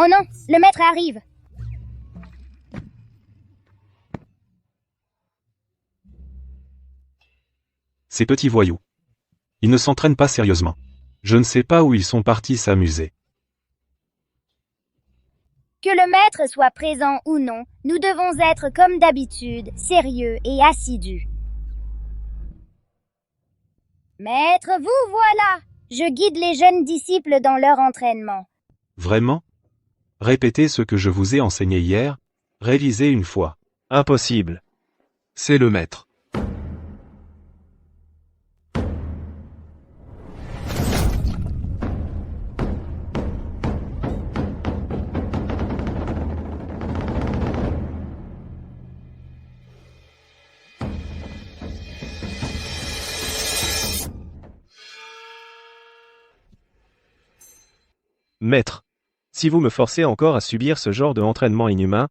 Oh non, le maître arrive. Ces petits voyous. Ils ne s'entraînent pas sérieusement. Je ne sais pas où ils sont partis s'amuser. Que le maître soit présent ou non, nous devons être comme d'habitude, sérieux et assidus. Maître, vous voilà! Je guide les jeunes disciples dans leur entraînement. Vraiment? Répétez ce que je vous ai enseigné hier, révisez une fois. Impossible. C'est le maître. Maître, si vous me forcez encore à subir ce genre de entraînement inhumain,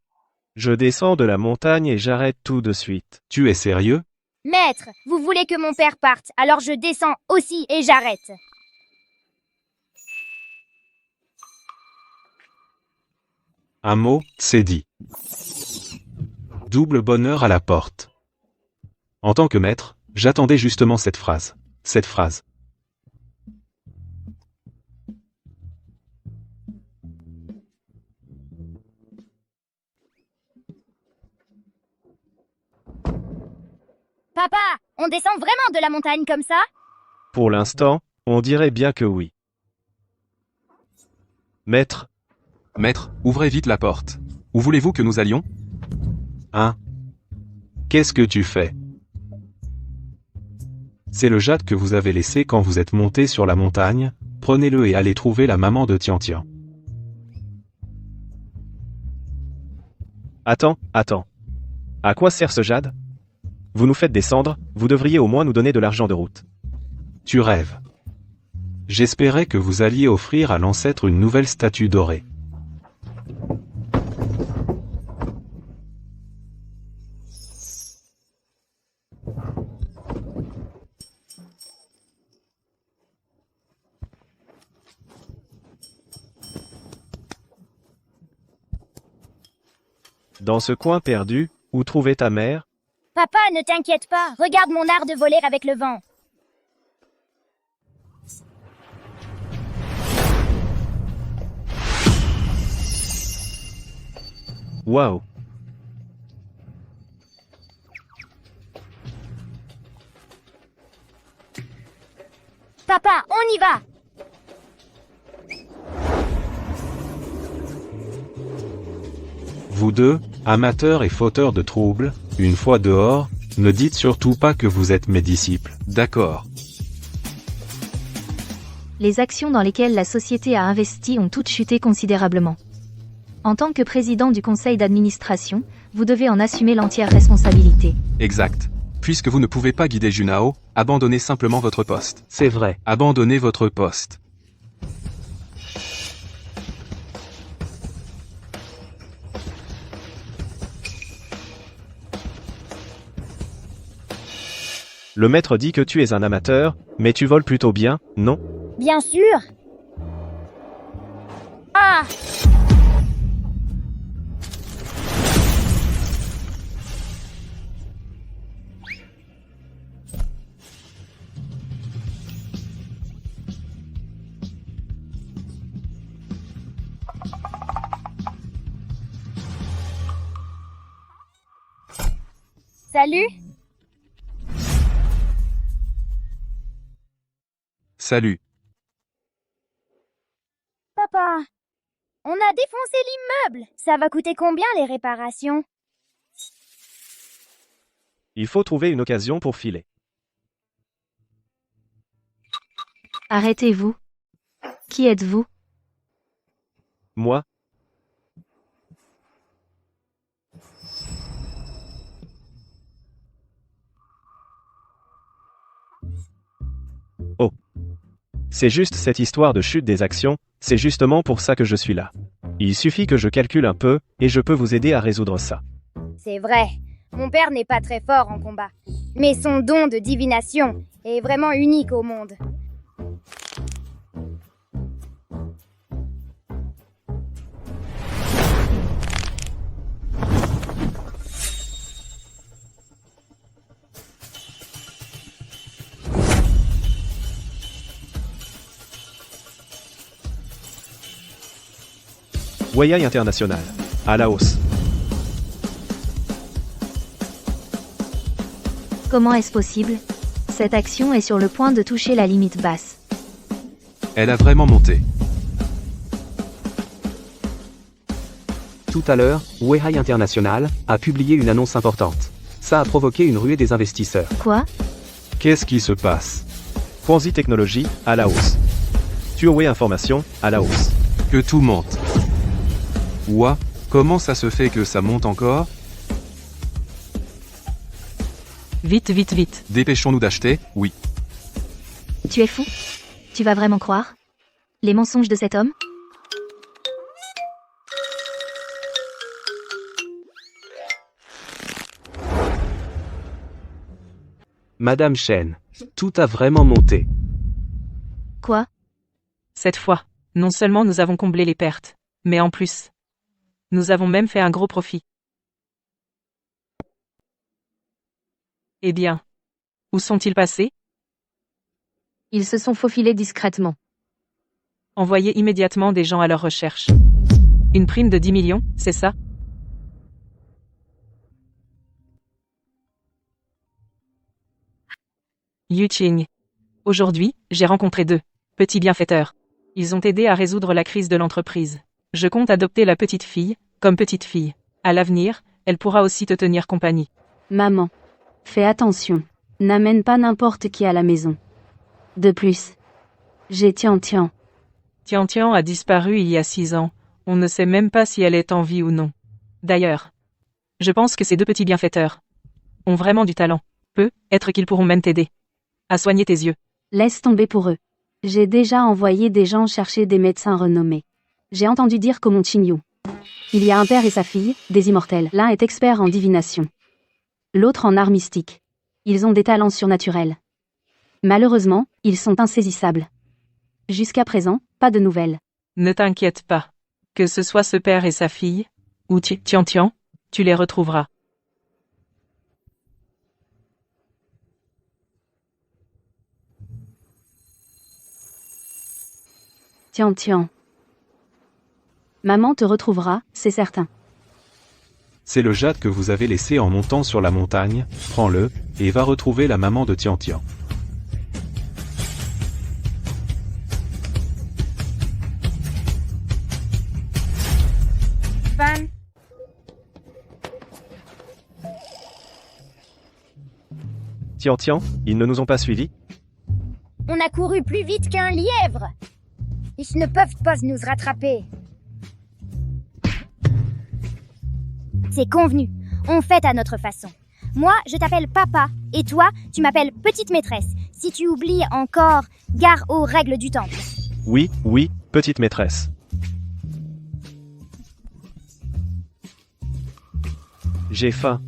je descends de la montagne et j'arrête tout de suite. Tu es sérieux? Maître, vous voulez que mon père parte, alors je descends aussi et j'arrête. Un mot, c'est dit. Double bonheur à la porte. En tant que maître, j'attendais justement cette phrase. Cette phrase. Papa, on descend vraiment de la montagne comme ça? Pour l'instant, on dirait bien que oui. Maître, Maître, ouvrez vite la porte. Où voulez-vous que nous allions? Hein? Qu'est-ce que tu fais? C'est le jade que vous avez laissé quand vous êtes monté sur la montagne, prenez-le et allez trouver la maman de Tian-Tian. attends. À quoi sert ce jade? Vous nous faites descendre, vous devriez au moins nous donner de l'argent de route. Tu rêves. J'espérais que vous alliez offrir à l'ancêtre une nouvelle statue dorée. Dans ce coin perdu, où trouver ta mère? Papa, ne t'inquiète pas, regarde mon art de voler avec le vent. Waouh! Papa, on y va! Vous deux, amateurs et fauteurs de troubles, une fois dehors, ne dites surtout pas que vous êtes mes disciples. D'accord. Les actions dans lesquelles la société a investi ont toutes chuté considérablement. En tant que président du conseil d'administration, vous devez en assumer l'entière responsabilité. Exact. Puisque vous ne pouvez pas guider Junao, abandonnez simplement votre poste. C'est vrai. Abandonnez votre poste. Le maître dit que tu es un amateur, mais tu voles plutôt bien, non? Bien sûr! Ah! Salut! Salut. Papa, on a défoncé l'immeuble. Ça va coûter combien les réparations? Il faut trouver une occasion pour filer. Arrêtez-vous. Qui êtes-vous? Moi? Oh. C'est juste cette histoire de chute des actions, c'est justement pour ça que je suis là. Il suffit que je calcule un peu, et je peux vous aider à résoudre ça. C'est vrai, mon père n'est pas très fort en combat. Mais son don de divination est vraiment unique au monde. Weiai International. À la hausse. Comment est-ce possible? Cette action est sur le point de toucher la limite basse. Elle a vraiment monté. Tout à l'heure, Weiai International a publié une annonce importante. Ça a provoqué une ruée des investisseurs. Quoi? Qu'est-ce qui se passe? Quanzi Technologies, à la hausse. Tuowei Information, à la hausse. Que tout monte. Ouah, comment ça se fait que ça monte encore? Vite, vite, vite. Dépêchons-nous d'acheter, oui. Tu es fou? Tu vas vraiment croire? Les mensonges de cet homme? Madame Chen, tout a vraiment monté. Quoi? Cette fois, non seulement nous avons comblé les pertes, mais en plus, nous avons même fait un gros profit. Eh bien, où sont-ils passés? Ils se sont faufilés discrètement. Envoyez immédiatement des gens à leur recherche. Une prime de 10 millions, c'est ça? Yu Qing. Aujourd'hui, j'ai rencontré deux petits bienfaiteurs. Ils ont aidé à résoudre la crise de l'entreprise. Je compte adopter la petite fille, comme petite fille. À l'avenir, elle pourra aussi te tenir compagnie. Maman. Fais attention. N'amène pas n'importe qui à la maison. De plus. J'ai Tian Tian. Tian Tian a disparu il y a 6 ans. On ne sait même pas si elle est en vie ou non. D'ailleurs, je pense que ces deux petits bienfaiteurs ont vraiment du talent. Peut-être qu'ils pourront même t'aider à soigner tes yeux. Laisse tomber pour eux. J'ai déjà envoyé des gens chercher des médecins renommés. J'ai entendu dire qu'au Mont Qingyu, il y a un père et sa fille, des immortels. L'un est expert en divination. L'autre en art mystique. Ils ont des talents surnaturels. Malheureusement, ils sont insaisissables. Jusqu'à présent, pas de nouvelles. Ne t'inquiète pas. Que ce soit ce père et sa fille, ou Tian Tian, tu les retrouveras. Tian Tian. Maman te retrouvera, c'est certain. C'est le jade que vous avez laissé en montant sur la montagne, prends-le, et va retrouver la maman de Tian Tian. Fan. Tian Tian, ils ne nous ont pas suivis? On a couru plus vite qu'un lièvre. Ils ne peuvent pas nous rattraper. C'est convenu. On fait à notre façon. Moi, je t'appelle papa, et toi, tu m'appelles petite maîtresse. Si tu oublies encore, gare aux règles du temple. Oui, oui, petite maîtresse. J'ai faim.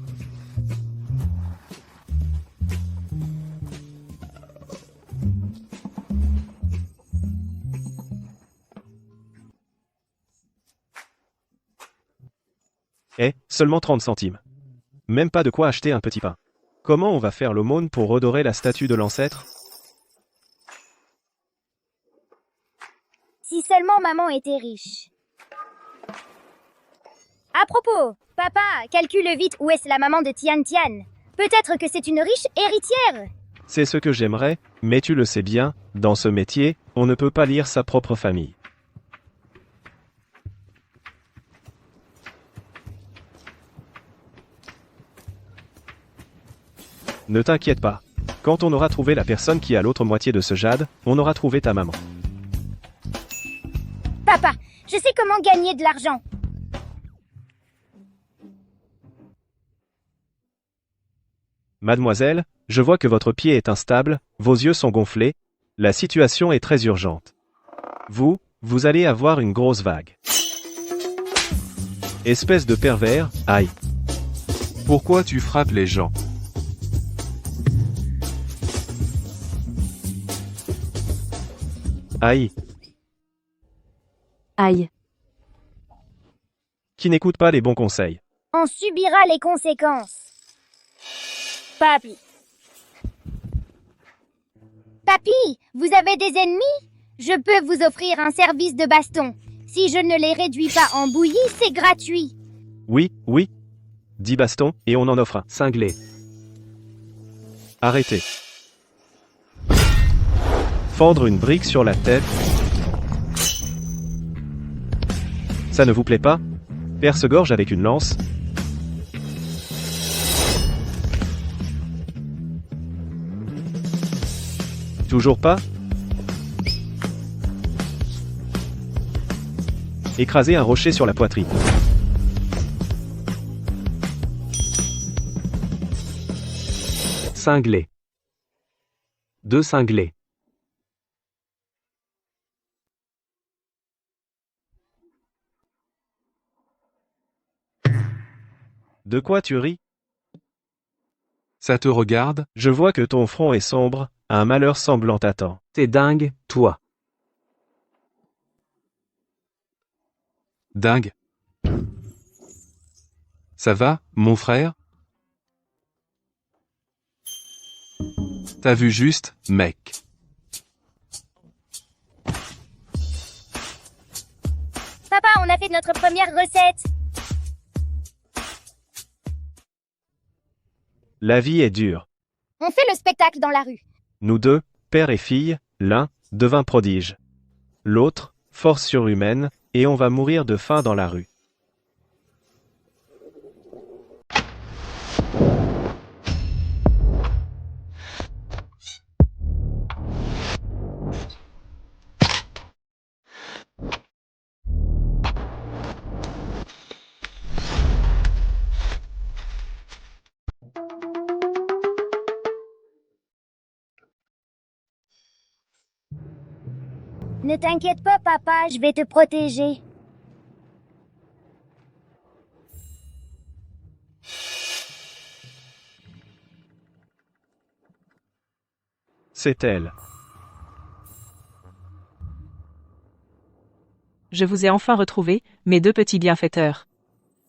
Seulement 30 centimes. Même pas de quoi acheter un petit pain. Comment on va faire l'aumône pour redorer la statue de l'ancêtre? Si seulement maman était riche. À propos, papa, calcule vite où est la maman de Tian Tian. Peut-être que c'est une riche héritière. C'est ce que j'aimerais, mais tu le sais bien, dans ce métier, on ne peut pas lire sa propre famille. Ne t'inquiète pas. Quand on aura trouvé la personne qui a l'autre moitié de ce jade, on aura trouvé ta maman. Papa, je sais comment gagner de l'argent. Mademoiselle, je vois que votre pied est instable, vos yeux sont gonflés, la situation est très urgente. Vous allez avoir une grosse vague. Espèce de pervers, aïe. Pourquoi tu frappes les gens? Aïe. Aïe. Qui n'écoute pas les bons conseils. On subira les conséquences. Papi. Papy, vous avez des ennemis? Je peux vous offrir un service de baston. Si je ne les réduis pas en bouillie, c'est gratuit. Oui, oui. 10 bastons, et on en offre un. Cinglé. Arrêtez. Fendre une brique sur la tête. Ça ne vous plaît pas? Perce-gorge avec une lance. Toujours pas? Écraser un rocher sur la poitrine. Cinglé. 2 cinglés. De quoi tu ris? Ça te regarde? Je vois que ton front est sombre, un malheur semblant t'attend. T'es dingue, toi. Dingue. Ça va, mon frère? T'as vu juste, mec. Papa, on a fait notre première recette. La vie est dure. On fait le spectacle dans la rue. Nous deux, père et fille, l'un devint prodige. L'autre, force surhumaine, et on va mourir de faim dans la rue. Ne t'inquiète pas, papa, je vais te protéger. C'est elle. Je vous ai enfin retrouvé, mes deux petits bienfaiteurs.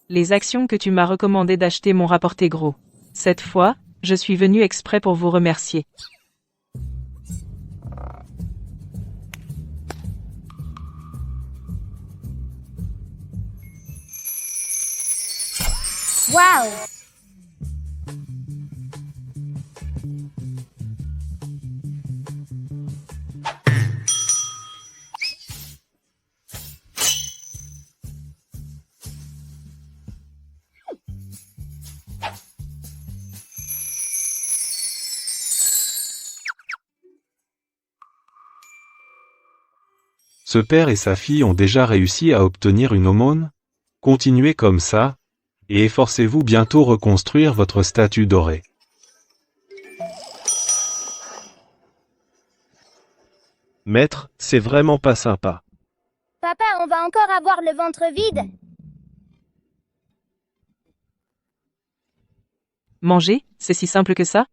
Les actions que tu m'as recommandé d'acheter m'ont rapporté gros. Cette fois, je suis venu exprès pour vous remercier. Waouh! Ce père et sa fille ont déjà réussi à obtenir une aumône? Continuez comme ça, et efforcez-vous bientôt reconstruire votre statue dorée. Maître, c'est vraiment pas sympa. Papa, on va encore avoir le ventre vide. Manger, c'est si simple que ça?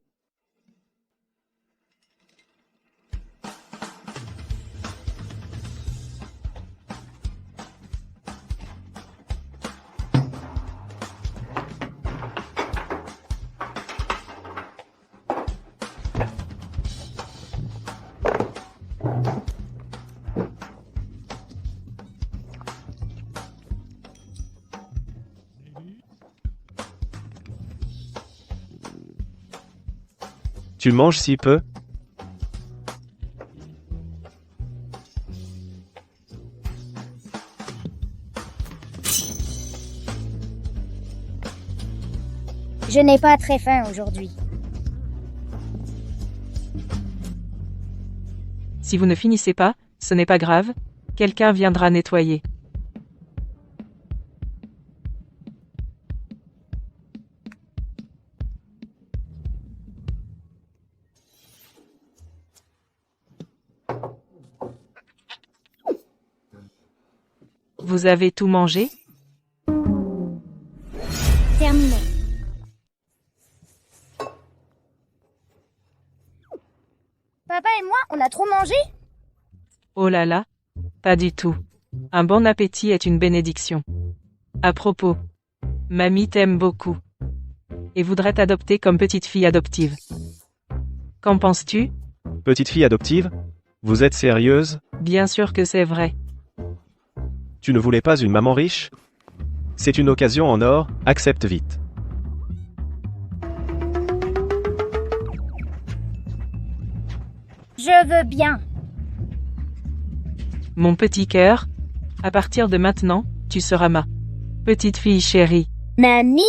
Tu manges si peu? Je n'ai pas très faim aujourd'hui. Si vous ne finissez pas, ce n'est pas grave, quelqu'un viendra nettoyer. Vous avez tout mangé? Terminé. Papa et moi, on a trop mangé? Oh là là, pas du tout. Un bon appétit est une bénédiction. À propos, mamie t'aime beaucoup et voudrait t'adopter comme petite fille adoptive. Qu'en penses-tu? Petite fille adoptive? Vous êtes sérieuse? Bien sûr que c'est vrai. Tu ne voulais pas une maman riche? C'est une occasion en or, accepte vite. Je veux bien. Mon petit cœur, à partir de maintenant, tu seras ma petite fille chérie. Mamie!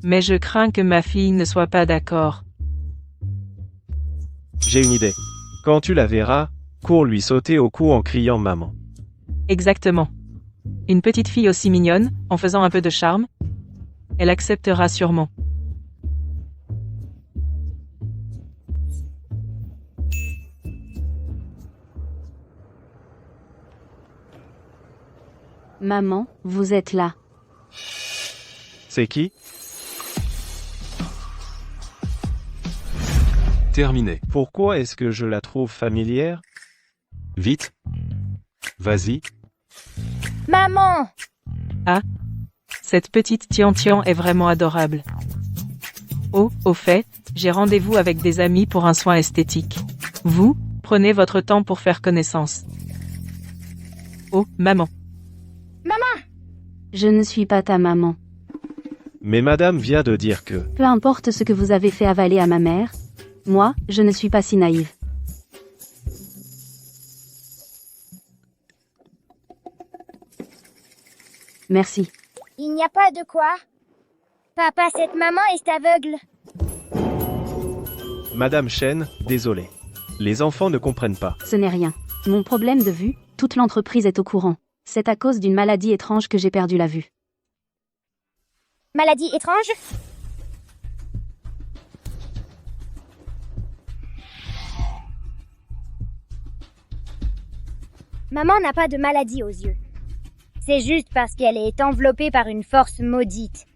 Mais je crains que ma fille ne soit pas d'accord. J'ai une idée. Quand tu la verras, cours lui sauter au cou en criant maman. Exactement. Une petite fille aussi mignonne, en faisant un peu de charme, elle acceptera sûrement. Maman, vous êtes là. C'est qui? Terminé. Pourquoi est-ce que je la trouve familière? Vite. Vas-y. Maman! Cette petite Tian-Tian est vraiment adorable. Oh, au fait, j'ai rendez-vous avec des amis pour un soin esthétique. Vous, prenez votre temps pour faire connaissance. Oh, maman. Je ne suis pas ta maman. Mais madame vient de dire que... Peu importe ce que vous avez fait avaler à ma mère, moi, je ne suis pas si naïve. Merci. Il n'y a pas de quoi. Papa, cette maman est aveugle. Madame Chen, désolé. Les enfants ne comprennent pas. Ce n'est rien. Mon problème de vue, toute l'entreprise est au courant. C'est à cause d'une maladie étrange que j'ai perdu la vue. Maladie étrange? Maman n'a pas de maladie aux yeux. C'est juste parce qu'elle est enveloppée par une force maudite.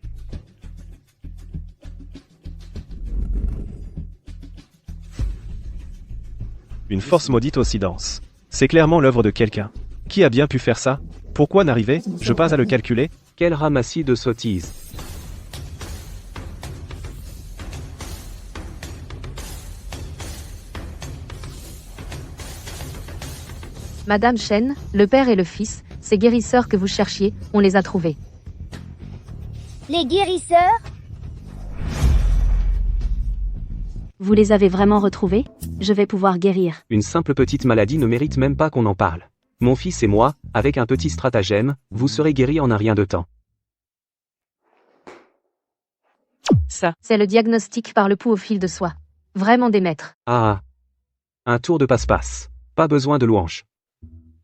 Une force maudite aussi dense. C'est clairement l'œuvre de quelqu'un. Qui a bien pu faire ça? Pourquoi n'arriver je pas à le calculer? Quel ramassis de sottises. Madame Chen, le père et le fils, ces guérisseurs que vous cherchiez, on les a trouvés. Les guérisseurs? Vous les avez vraiment retrouvés? Je vais pouvoir guérir. Une simple petite maladie ne mérite même pas qu'on en parle. Mon fils et moi, avec un petit stratagème, vous serez guéris en un rien de temps. Ça, C'est le diagnostic par le pouls au fil de soie. Vraiment des maîtres. Ah. Un tour de passe-passe. Pas besoin de louange.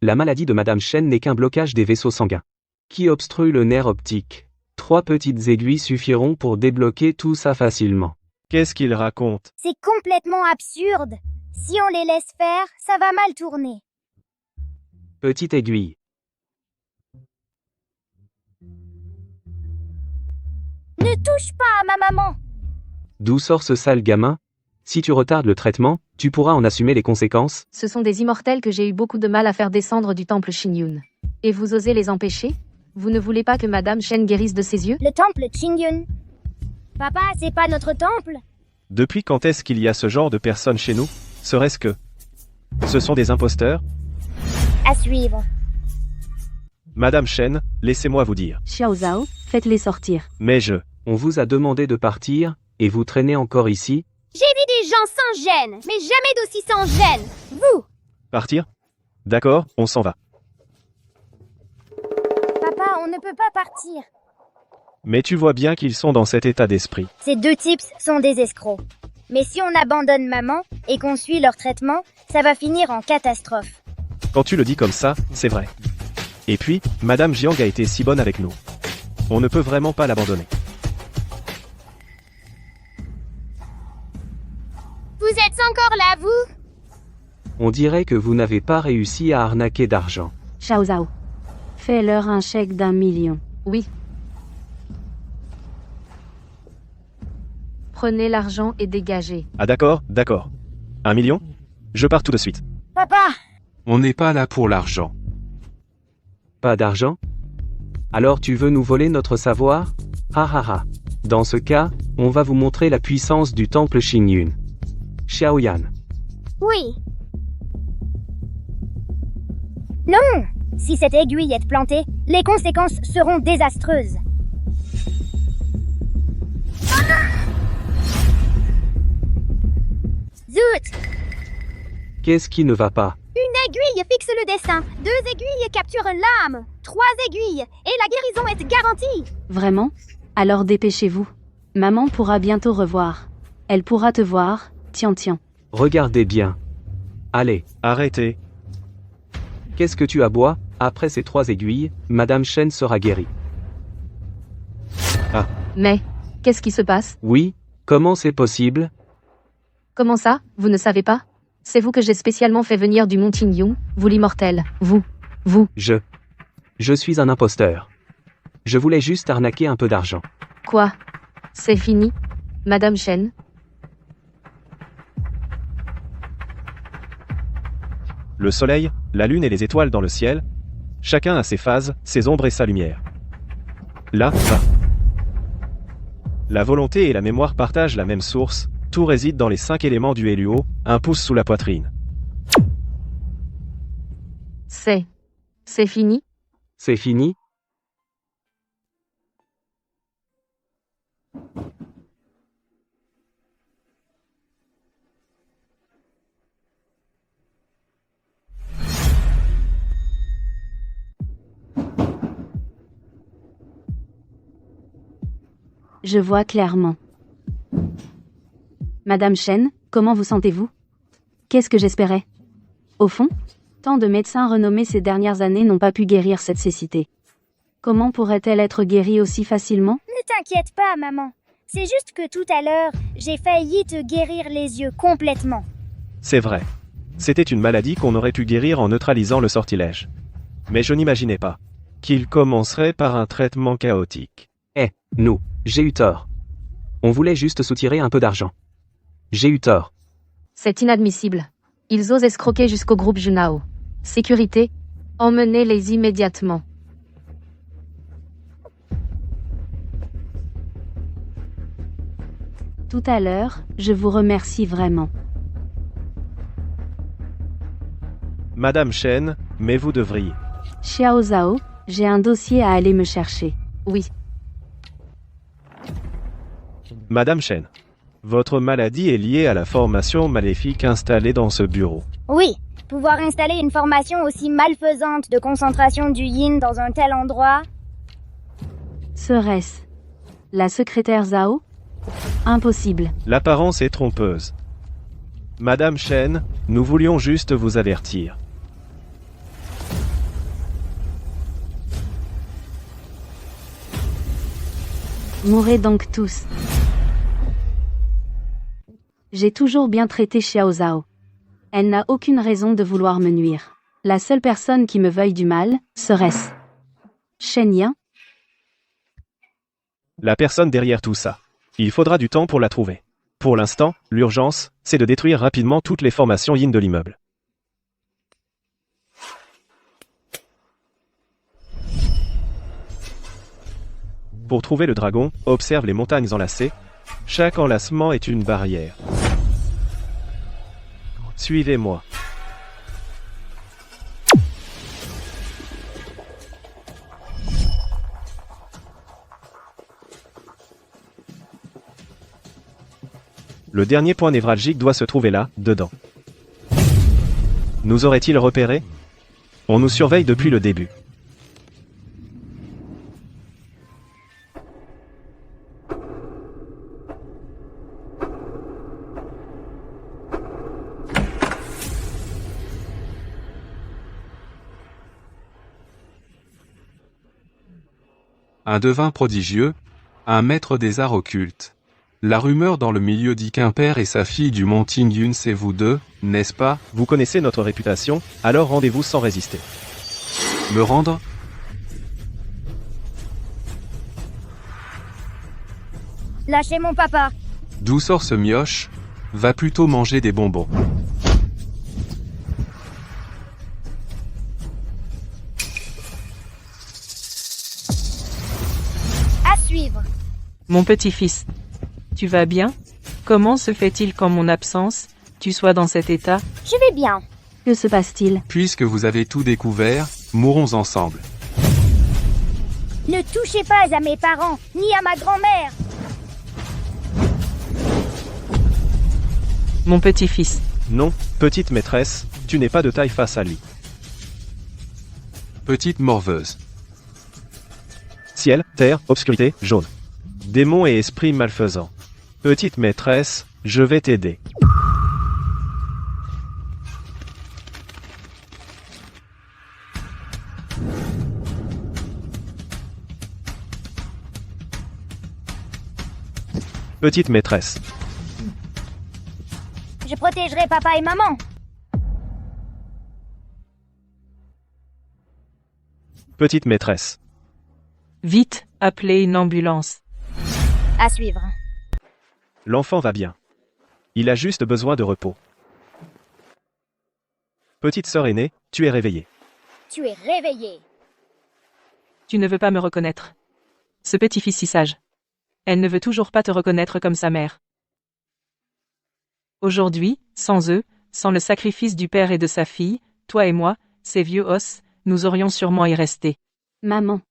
La maladie de Madame Chen n'est qu'un blocage des vaisseaux sanguins, qui obstrue le nerf optique. 3 petites aiguilles suffiront pour débloquer tout ça facilement. Qu'est-ce qu'il raconte? C'est complètement absurde. Si on les laisse faire, ça va mal tourner. Petite aiguille. Ne touche pas à ma maman. D'où sort ce sale gamin? Si tu retardes le traitement, tu pourras en assumer les conséquences. Ce sont des immortels que j'ai eu beaucoup de mal à faire descendre du temple Xinyun. Et vous osez les empêcher? Vous ne voulez pas que Madame Chen guérisse de ses yeux? Le temple Qingyun. Papa, c'est pas notre temple. Depuis quand est-ce qu'il y a ce genre de personnes chez nous? Serait-ce que... Ce sont des imposteurs? À suivre. Madame Chen, laissez-moi vous dire. Xiao Zhao, faites-les sortir. Mais On vous a demandé de partir, et vous traînez encore ici? J'ai vu des gens sans gêne, mais jamais d'aussi sans gêne. Vous. Partir? D'accord, on s'en va. Papa, on ne peut pas partir. Mais tu vois bien qu'ils sont dans cet état d'esprit. Ces 2 types sont des escrocs. Mais si on abandonne maman et qu'on suit leur traitement, ça va finir en catastrophe. Quand tu le dis comme ça, c'est vrai. Et puis, Madame Jiang a été si bonne avec nous. On ne peut vraiment pas l'abandonner. Vous êtes encore là, vous? On dirait que vous n'avez pas réussi à arnaquer d'argent. Xiao Zhao. Fais-leur un chèque d'1 million. Oui. Prenez l'argent et dégagez. Ah d'accord, d'accord. 1 million? Je pars tout de suite. Papa! On n'est pas là pour l'argent. Pas d'argent? Alors tu veux nous voler notre savoir? Ah ah ah. Dans ce cas, on va vous montrer la puissance du temple Xinyun. Xiaoyan. Oui. Non! Si cette aiguille est plantée, les conséquences seront désastreuses. Zut! Qu'est-ce qui ne va pas? Une aiguille fixe le dessin, 2 aiguilles capturent l'âme, 3 aiguilles, et la guérison est garantie! Vraiment? Alors dépêchez-vous. Maman pourra bientôt revoir. Elle pourra te voir, tiens. Regardez bien. Allez, Arrêtez. qu'est-ce que tu aboies? Après ces 3 aiguilles, Madame Chen sera guérie. Mais, qu'est-ce qui se passe? Oui, comment c'est possible? Comment ça, vous ne savez pas? C'est vous que j'ai spécialement fait venir du Mont Qingyun, vous l'immortel, vous. Je suis un imposteur. Je voulais juste arnaquer un peu d'argent. Quoi? C'est fini? Madame Chen? Le soleil, la lune et les étoiles dans le ciel, chacun a ses phases, ses ombres et sa lumière. Là, la volonté et la mémoire partagent la même source, tout réside dans les 5 éléments du Helluo, un pouce sous la poitrine. C'est fini? C'est fini? Je vois clairement. Madame Chen, comment vous sentez-vous? Qu'est-ce que j'espérais? Au fond, tant de médecins renommés ces dernières années n'ont pas pu guérir cette cécité. Comment pourrait-elle être guérie aussi facilement? Ne t'inquiète pas, maman. C'est juste que tout à l'heure, j'ai failli te guérir les yeux complètement. C'est vrai. C'était une maladie qu'on aurait pu guérir en neutralisant le sortilège. Mais je n'imaginais pas qu'il commencerait par un traitement chaotique. Nous, j'ai eu tort. On voulait juste soutirer un peu d'argent. J'ai eu tort. C'est inadmissible. Ils osent escroquer jusqu'au groupe Junao. Sécurité, emmenez-les immédiatement. Tout à l'heure, je vous remercie vraiment. Madame Chen, mais vous devriez. Xiao Zhao, j'ai un dossier à aller me chercher. Oui, Madame Chen, votre maladie est liée à la formation maléfique installée dans ce bureau. Oui, pouvoir installer une formation aussi malfaisante de concentration du yin dans un tel endroit... Serait-ce la secrétaire Zhao? Impossible. L'apparence est trompeuse. Madame Chen, nous voulions juste vous avertir. Mourrez donc tous. J'ai toujours bien traité Xiao Zhao. Elle n'a aucune raison de vouloir me nuire. La seule personne qui me veuille du mal, serait-ce Shen Yan? La personne derrière tout ça. Il faudra du temps pour la trouver. Pour l'instant, l'urgence, c'est de détruire rapidement toutes les formations yin de l'immeuble. Pour trouver le dragon, observe les montagnes enlacées. Chaque enlacement est une barrière. Suivez-moi. Le dernier point névralgique doit se trouver là, dedans. Nous aurait-il repéré? On nous surveille depuis le début. Un devin prodigieux, un maître des arts occultes. La rumeur dans le milieu dit qu'un père et sa fille du Mont Qingyun, c'est vous deux, n'est-ce pas? Vous connaissez notre réputation, alors rendez-vous sans résister. Me rendre? Lâchez mon papa. D'où sort ce mioche? Va plutôt manger des bonbons. À suivre. Mon petit-fils. Tu vas bien? Comment se fait-il qu'en mon absence, tu sois dans cet état? Je vais bien. Que se passe-t-il? Puisque vous avez tout découvert, mourons ensemble. Ne touchez pas à mes parents, ni à ma grand-mère. Mon petit-fils. Non, petite maîtresse, tu n'es pas de taille face à lui. Petite morveuse. Ciel, terre, obscurité, jaune. Démons et esprits malfaisants. Petite maîtresse, je vais t'aider. Petite maîtresse. Je protégerai papa et maman. Petite maîtresse. Vite, appelez une ambulance. À suivre. L'enfant va bien. Il a juste besoin de repos. Petite sœur aînée, tu es réveillée. Tu es réveillée. Tu ne veux pas me reconnaître. Ce petit-fils si sage. Elle ne veut toujours pas te reconnaître comme sa mère. Aujourd'hui, sans eux, sans le sacrifice du père et de sa fille, toi et moi, ces vieux os, nous aurions sûrement y resté. Maman.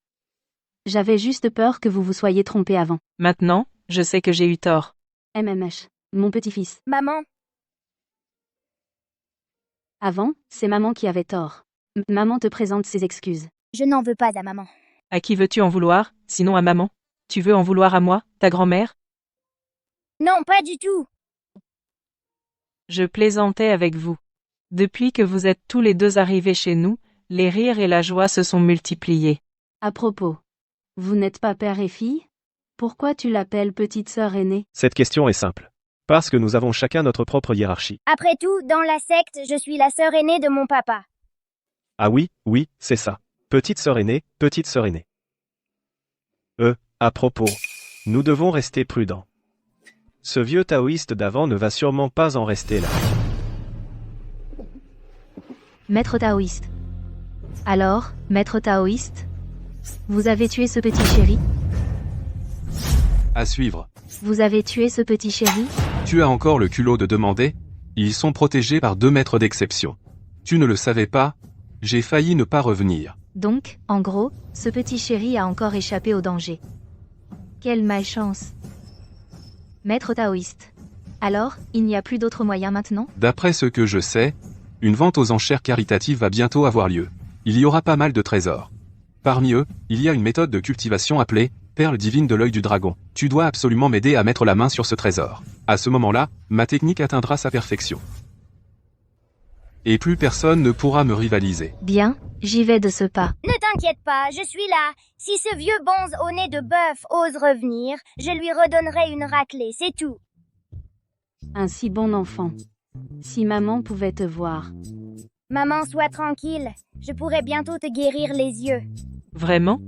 J'avais juste peur que vous vous soyez trompé avant. Maintenant, je sais que j'ai eu tort. MMH. Mon petit-fils. Maman, Avant, c'est maman qui avait tort. Maman te présente ses excuses. je n'en veux pas à maman. À qui veux-tu en vouloir, sinon à maman? Tu veux en vouloir à moi, ta grand-mère? Non, pas du tout. Je plaisantais avec vous. Depuis que vous êtes tous les deux arrivés chez nous, les rires et la joie se sont multipliés. À propos. Vous n'êtes pas père et fille? Pourquoi tu l'appelles petite sœur aînée? Cette question est simple. Parce que nous avons chacun notre propre hiérarchie. Après tout, dans la secte, je suis la sœur aînée de mon papa. Ah oui, oui, c'est ça. Petite sœur aînée, petite sœur aînée. À propos, nous devons rester prudents. Ce vieux taoïste d'avant ne va sûrement pas en rester là. Maître taoïste. Alors, maître taoïste, vous avez tué ce petit chéri? À suivre. Vous avez tué ce petit chéri? Tu as encore le culot de demander? Ils sont protégés par 2 maîtres d'exception. Tu ne le savais pas? J'ai failli ne pas revenir. Donc, en gros, ce petit chéri a encore échappé au danger. Quelle malchance. Maître taoïste. Alors, il n'y a plus d'autre moyen maintenant? D'après ce que je sais, une vente aux enchères caritatives va bientôt avoir lieu. Il y aura pas mal de trésors. Parmi eux, il y a une méthode de cultivation appelée perle divine de l'œil du dragon. Tu dois absolument m'aider à mettre la main sur ce trésor. À ce moment-là, ma technique atteindra sa perfection. Et plus personne ne pourra me rivaliser. Bien, j'y vais de ce pas. Ne t'inquiète pas, je suis là. Si ce vieux bonze au nez de bœuf ose revenir, je lui redonnerai une raclée, c'est tout. Un si bon enfant. Si maman pouvait te voir. Maman, sois tranquille. Je pourrai bientôt te guérir les yeux. Vraiment?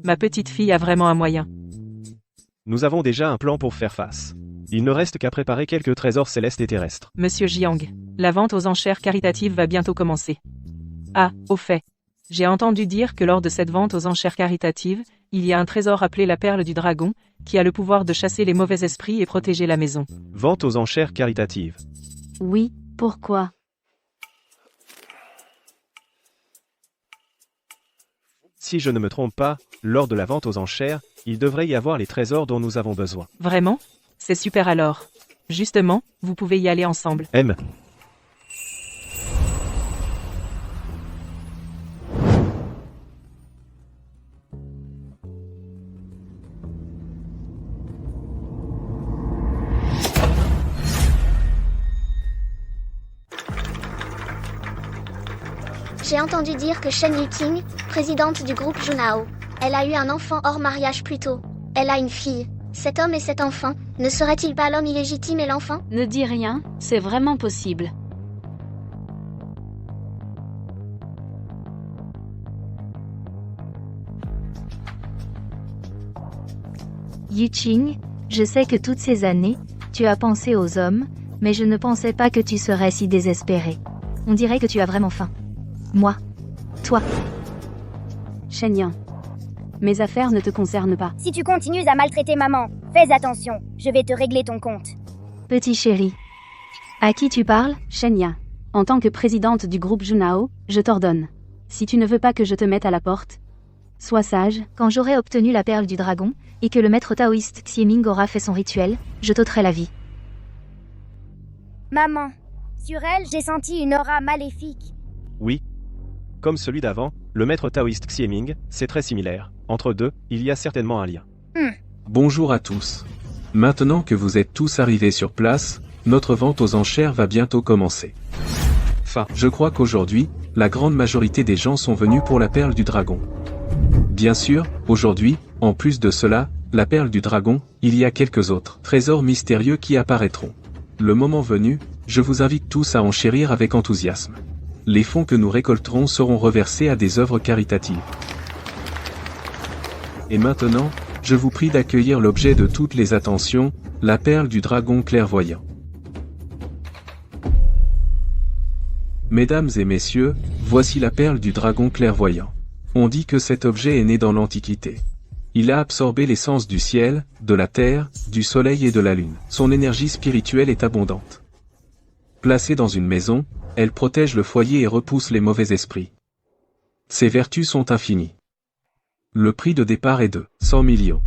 Ma petite fille a vraiment un moyen. Nous avons déjà un plan pour faire face. Il ne reste qu'à préparer quelques trésors célestes et terrestres. Monsieur Jiang, la vente aux enchères caritatives va bientôt commencer. Ah, au fait, j'ai entendu dire que lors de cette vente aux enchères caritatives, il y a un trésor appelé la perle du dragon, qui a le pouvoir de chasser les mauvais esprits et protéger la maison. Vente aux enchères caritatives. Oui, pourquoi? Si je ne me trompe pas, lors de la vente aux enchères, il devrait y avoir les trésors dont nous avons besoin. Vraiment? C'est super alors. Justement, vous pouvez y aller ensemble. M. J'ai entendu dire que Shen Yuqing, présidente du groupe Junao, elle a eu un enfant hors mariage plus tôt. Elle a une fille. Cet homme et cet enfant, ne serait-il pas l'homme illégitime et l'enfant? Ne dis rien, c'est vraiment possible. Yuqing, je sais que toutes ces années, tu as pensé aux hommes, mais je ne pensais pas que tu serais si désespéré. On dirait que tu as vraiment faim. Moi. Toi. Shen. Mes affaires ne te concernent pas. Si tu continues à maltraiter maman, fais attention, je vais te régler ton compte. Petit chéri. À qui tu parles? Shen. En tant que présidente du groupe Junao, je t'ordonne. Si tu ne veux pas que je te mette à la porte, sois sage. Quand j'aurai obtenu la perle du dragon, et que le maître taoïste Xieming aura fait son rituel, je t'ôterai la vie. Maman, sur elle, j'ai senti une aura maléfique. Oui. Comme celui d'avant, le maître taoïste Xieming, c'est très similaire. Entre deux, il y a certainement un lien. Bonjour à tous. Maintenant que vous êtes tous arrivés sur place, notre vente aux enchères va bientôt commencer. Je crois qu'aujourd'hui, la grande majorité des gens sont venus pour la perle du dragon. Bien sûr, aujourd'hui, en plus de cela, la perle du dragon, il y a quelques autres trésors mystérieux qui apparaîtront. Le moment venu, je vous invite tous à enchérir avec enthousiasme. Les fonds que nous récolterons seront reversés à des œuvres caritatives. Et maintenant, je vous prie d'accueillir l'objet de toutes les attentions, la perle du dragon clairvoyant. Mesdames et messieurs, voici la perle du dragon clairvoyant. On dit que cet objet est né dans l'Antiquité. Il a absorbé l'essence du ciel, de la terre, du soleil et de la lune. Son énergie spirituelle est abondante. Placée dans une maison, elle protège le foyer et repousse les mauvais esprits. Ses vertus sont infinies. Le prix de départ est de 100 millions.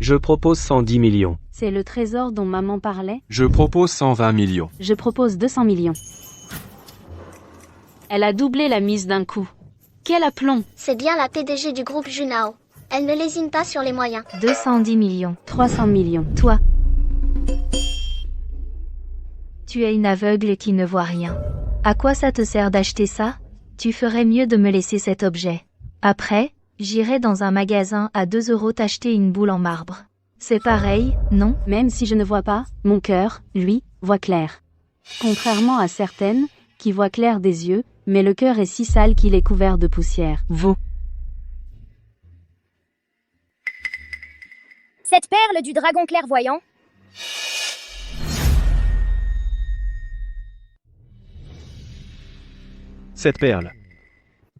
Je propose 110 millions. C'est le trésor dont maman parlait. Je propose 120 millions. Je propose 200 millions. Elle a doublé la mise d'un coup. Quel aplomb! C'est bien la PDG du groupe Junao. Elle ne lésine pas sur les moyens. 210 millions. 300 millions. Toi. Tu es une aveugle qui ne voit rien. À quoi ça te sert d'acheter ça? Tu ferais mieux de me laisser cet objet. Après, j'irai dans un magasin à 2 € t'acheter une boule en marbre. C'est pareil, non? Même si je ne vois pas, mon cœur, lui, voit clair. Contrairement à certaines, qui voient clair des yeux, mais le cœur est si sale qu'il est couvert de poussière. Vous. Cette perle du dragon clairvoyant, Cette perle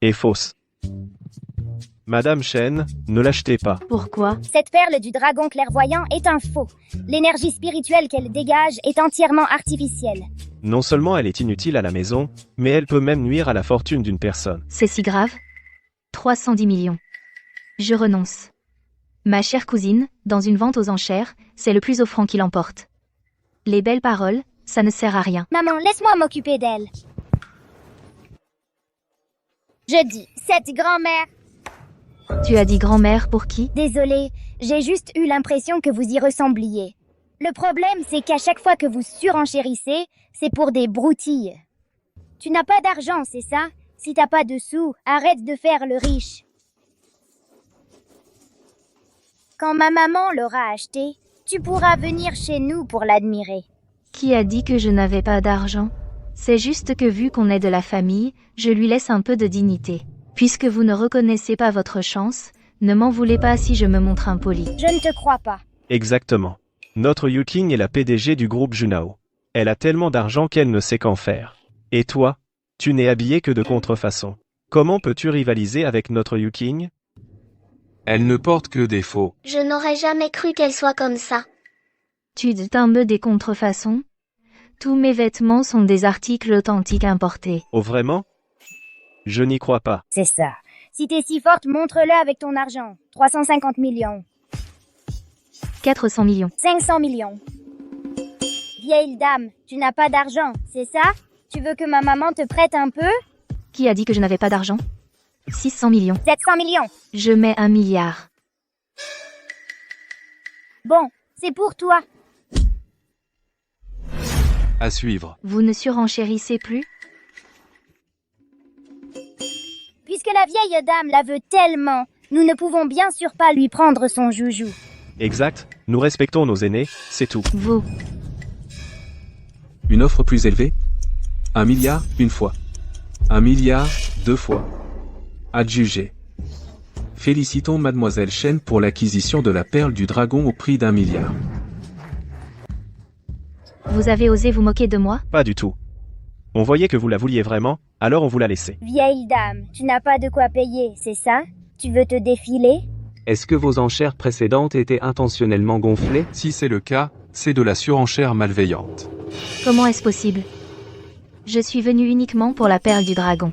est fausse. Madame Shen, ne l'achetez pas. Pourquoi? cette perle du dragon clairvoyant est un faux. L'énergie spirituelle qu'elle dégage est entièrement artificielle. Non seulement elle est inutile à la maison, mais elle peut même nuire à la fortune d'une personne. C'est si grave? 310 millions. Je renonce. Ma chère cousine, dans une vente aux enchères, c'est le plus offrant qui l'emporte. Les belles paroles, ça ne sert à rien. Maman, laisse-moi m'occuper d'elle. Je dis, cette grand-mère. Tu as dit grand-mère pour qui? Désolée, j'ai juste eu l'impression que vous y ressembliez. Le problème, c'est qu'à chaque fois que vous surenchérissez, c'est pour des broutilles. Tu n'as pas d'argent, c'est ça? Si t'as pas de sous, arrête de faire le riche. Quand ma maman l'aura acheté, tu pourras venir chez nous pour l'admirer. Qui a dit que je n'avais pas d'argent? C'est juste que vu qu'on est de la famille, je lui laisse un peu de dignité. Puisque vous ne reconnaissez pas votre chance, ne m'en voulez pas si je me montre impoli. Je ne te crois pas. Exactement. Notre Yuking est la PDG du groupe Junao. Elle a tellement d'argent qu'elle ne sait qu'en faire. Et toi, tu n'es habillé que de contrefaçon. Comment peux-tu rivaliser avec notre Yuking? Elle ne porte que des faux. Je n'aurais jamais cru qu'elle soit comme ça. Tu un peu des contrefaçons? Tous mes vêtements sont des articles authentiques importés. Oh vraiment? Je n'y crois pas. C'est ça. Si t'es si forte, montre-le avec ton argent. 350 millions. 400 millions. 500 millions. Vieille dame, tu n'as pas d'argent, c'est ça? Tu veux que ma maman te prête un peu? Qui a dit que je n'avais pas d'argent? 600 millions. 700 millions. Je mets 1 milliard. Bon, c'est pour toi. À suivre. Vous ne surenchérissez plus? Puisque la vieille dame la veut tellement, nous ne pouvons bien sûr pas lui prendre son joujou. Exact, nous respectons nos aînés, c'est tout. Vous. Une offre plus élevée? 1 milliard, une fois. 1 milliard, 2 fois. Adjugé. Félicitons Mademoiselle Shen pour l'acquisition de la perle du dragon au prix d'1 milliard. Vous avez osé vous moquer de moi? Pas du tout. On voyait que vous la vouliez vraiment, alors on vous l'a laissé. Vieille dame, tu n'as pas de quoi payer, c'est ça? Tu veux te défiler? Est-ce que vos enchères précédentes étaient intentionnellement gonflées? Si c'est le cas, c'est de la surenchère malveillante. Comment est-ce possible? Je suis venu uniquement pour la perle du dragon.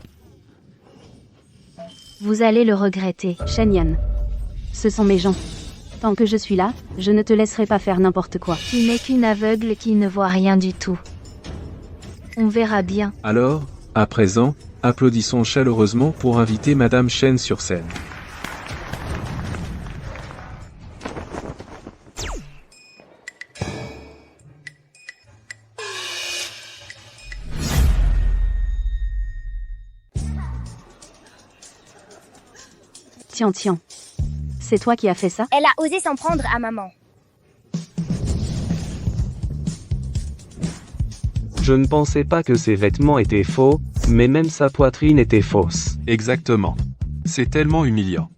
Vous allez le regretter. Shen Yan. Ce sont mes gens. Tant que je suis là, je ne te laisserai pas faire n'importe quoi. Tu n'es qu'une aveugle qui ne voit rien du tout. On verra bien. Alors, à présent, applaudissons chaleureusement pour inviter Madame Shen sur scène. Tiens. C'est toi qui as fait ça? Elle a osé s'en prendre à maman. Je ne pensais pas que ses vêtements étaient faux, mais même sa poitrine était fausse. Exactement. C'est tellement humiliant.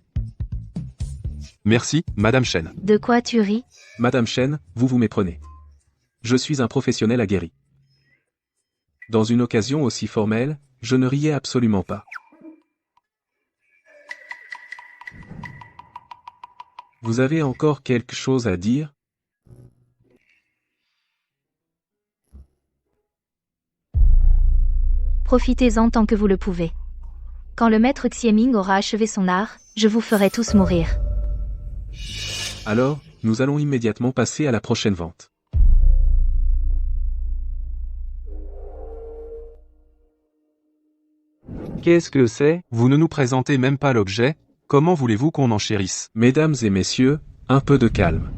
Merci, Madame Shen. De quoi tu ris? Madame Shen, vous vous méprenez. Je suis un professionnel aguerri. Dans une occasion aussi formelle, je ne riais absolument pas. Vous avez encore quelque chose à dire? Profitez-en tant que vous le pouvez. Quand le maître Xieming aura achevé son art, je vous ferai tous mourir. Alors, nous allons immédiatement passer à la prochaine vente. Qu'est-ce que c'est? Vous ne nous présentez même pas l'objet, comment voulez-vous qu'on enchérisse? Mesdames et messieurs, un peu de calme.